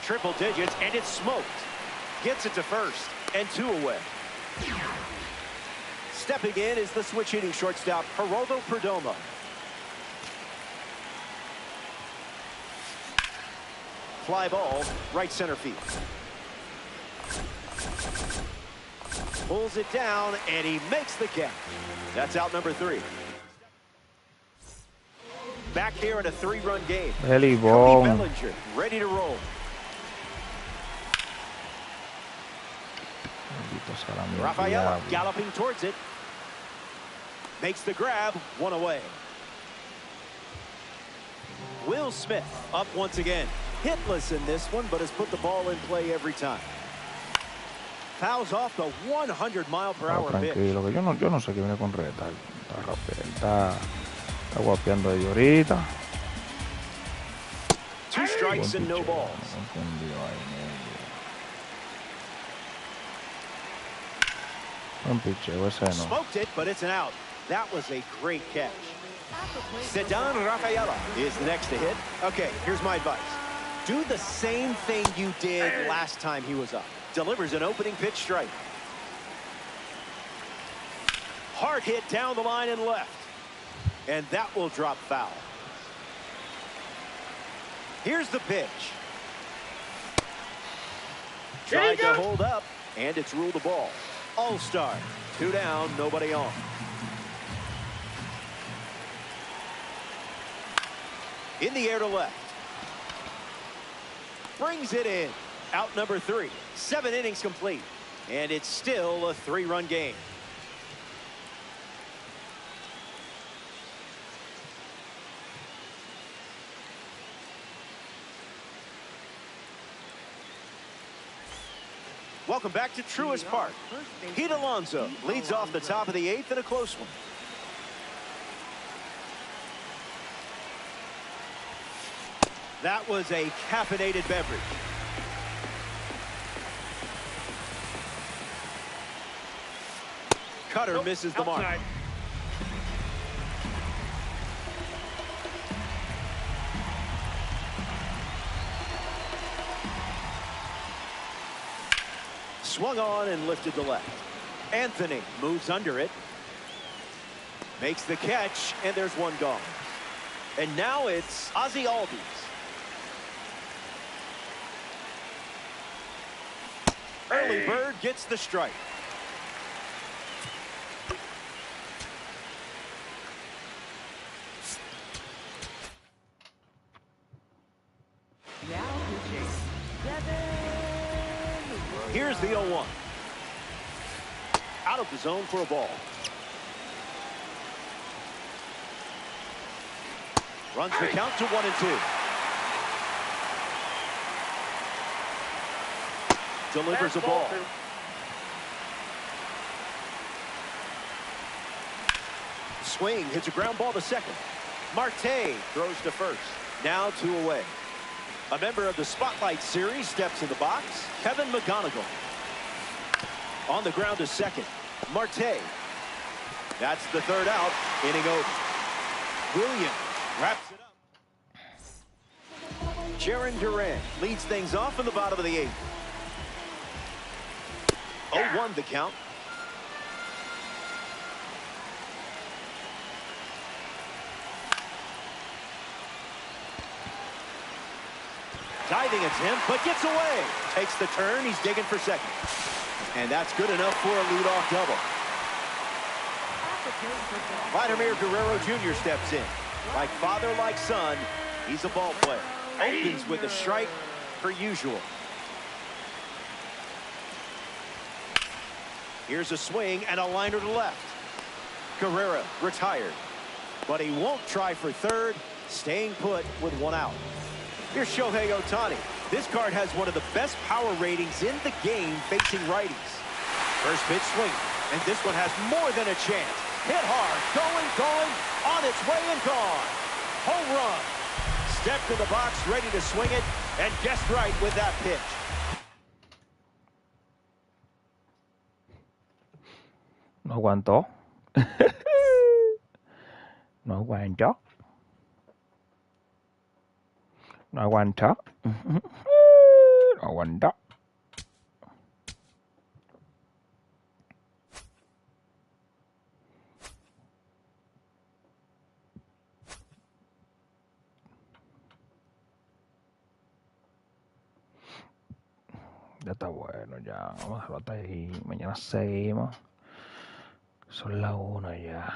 Triple digits, and it's smoked. Gets it to first, and 2 away. Stepping in is the switch hitting shortstop, Geraldo Perdomo. Fly ball, right center field. Pulls it down, and he makes the catch. That's out number 3. Back here in a 3-run game. Cody Bellinger ready to roll. Rafaela galloping towards it. Makes the grab, 1 away. Will Smith up once again. Hitless in this one, but has put the ball in play every time. Fouls off the 100-mile-per-hour pitch. Tranquilo, que yo no sé qué viene con Reta. Está guapeando ahí ahorita. 2 strikes and no balls. Un picheo ese no. Smoked it, but it's an out. That was a great catch. Ceddanne Rafaela is the next to hit. Okay, here's my advice. Do the same thing you did last time he was up. Delivers an opening pitch strike. Hard hit down the line and left. And that will drop foul. Here's the pitch. Tried to hold up, and it's ruled a ball. All-star. 2 down, nobody on. In the air to left. Brings it in. Out number 3. 7 innings complete. And it's still a 3-run game. Welcome back to Truist Park. Pete Alonso leads off the top of the 8th in a close one. That was a caffeinated beverage. Cutter misses the mark. Swung on and lifted to left. Anthony moves under it. Makes the catch, and there's 1 gone. And now it's Ozzie Albies. Early bird gets the strike. Here's the 0-1. Out of the zone for a ball. Runs the count to 1-2. Delivers a ball. Swing, hits a ground ball to second. Marte throws to first. Now 2 away. A member of the Spotlight Series steps in the box. Kevin McGonigal. On the ground to second. Marte. That's the 3rd out. Inning over. Williams wraps it up. Jaron Duran leads things off in the bottom of the 8th. 0-1 the count. Diving attempt, but gets away. Takes the turn. He's digging for second. And that's good enough for a leadoff double. Vladimir Guerrero Jr. steps in. Like father, like son, he's a ball player. Opens with a strike per usual. Here's a swing and a liner to left. Guerrero retired. But he won't try for third, staying put with 1 out. Here's Shohei Ohtani. This card has one of the best power ratings in the game facing righties. First pitch swing, and this one has more than a chance. Hit hard, going, on its way and gone. Home run. Stepped to the box, ready to swing it, and guessed right with that pitch. No aguantó. No aguantó. No aguantó. No aguantó. Ya está bueno, ya. Vamos a dejarlo hasta ahí. Mañana seguimos. Son las 1 ya.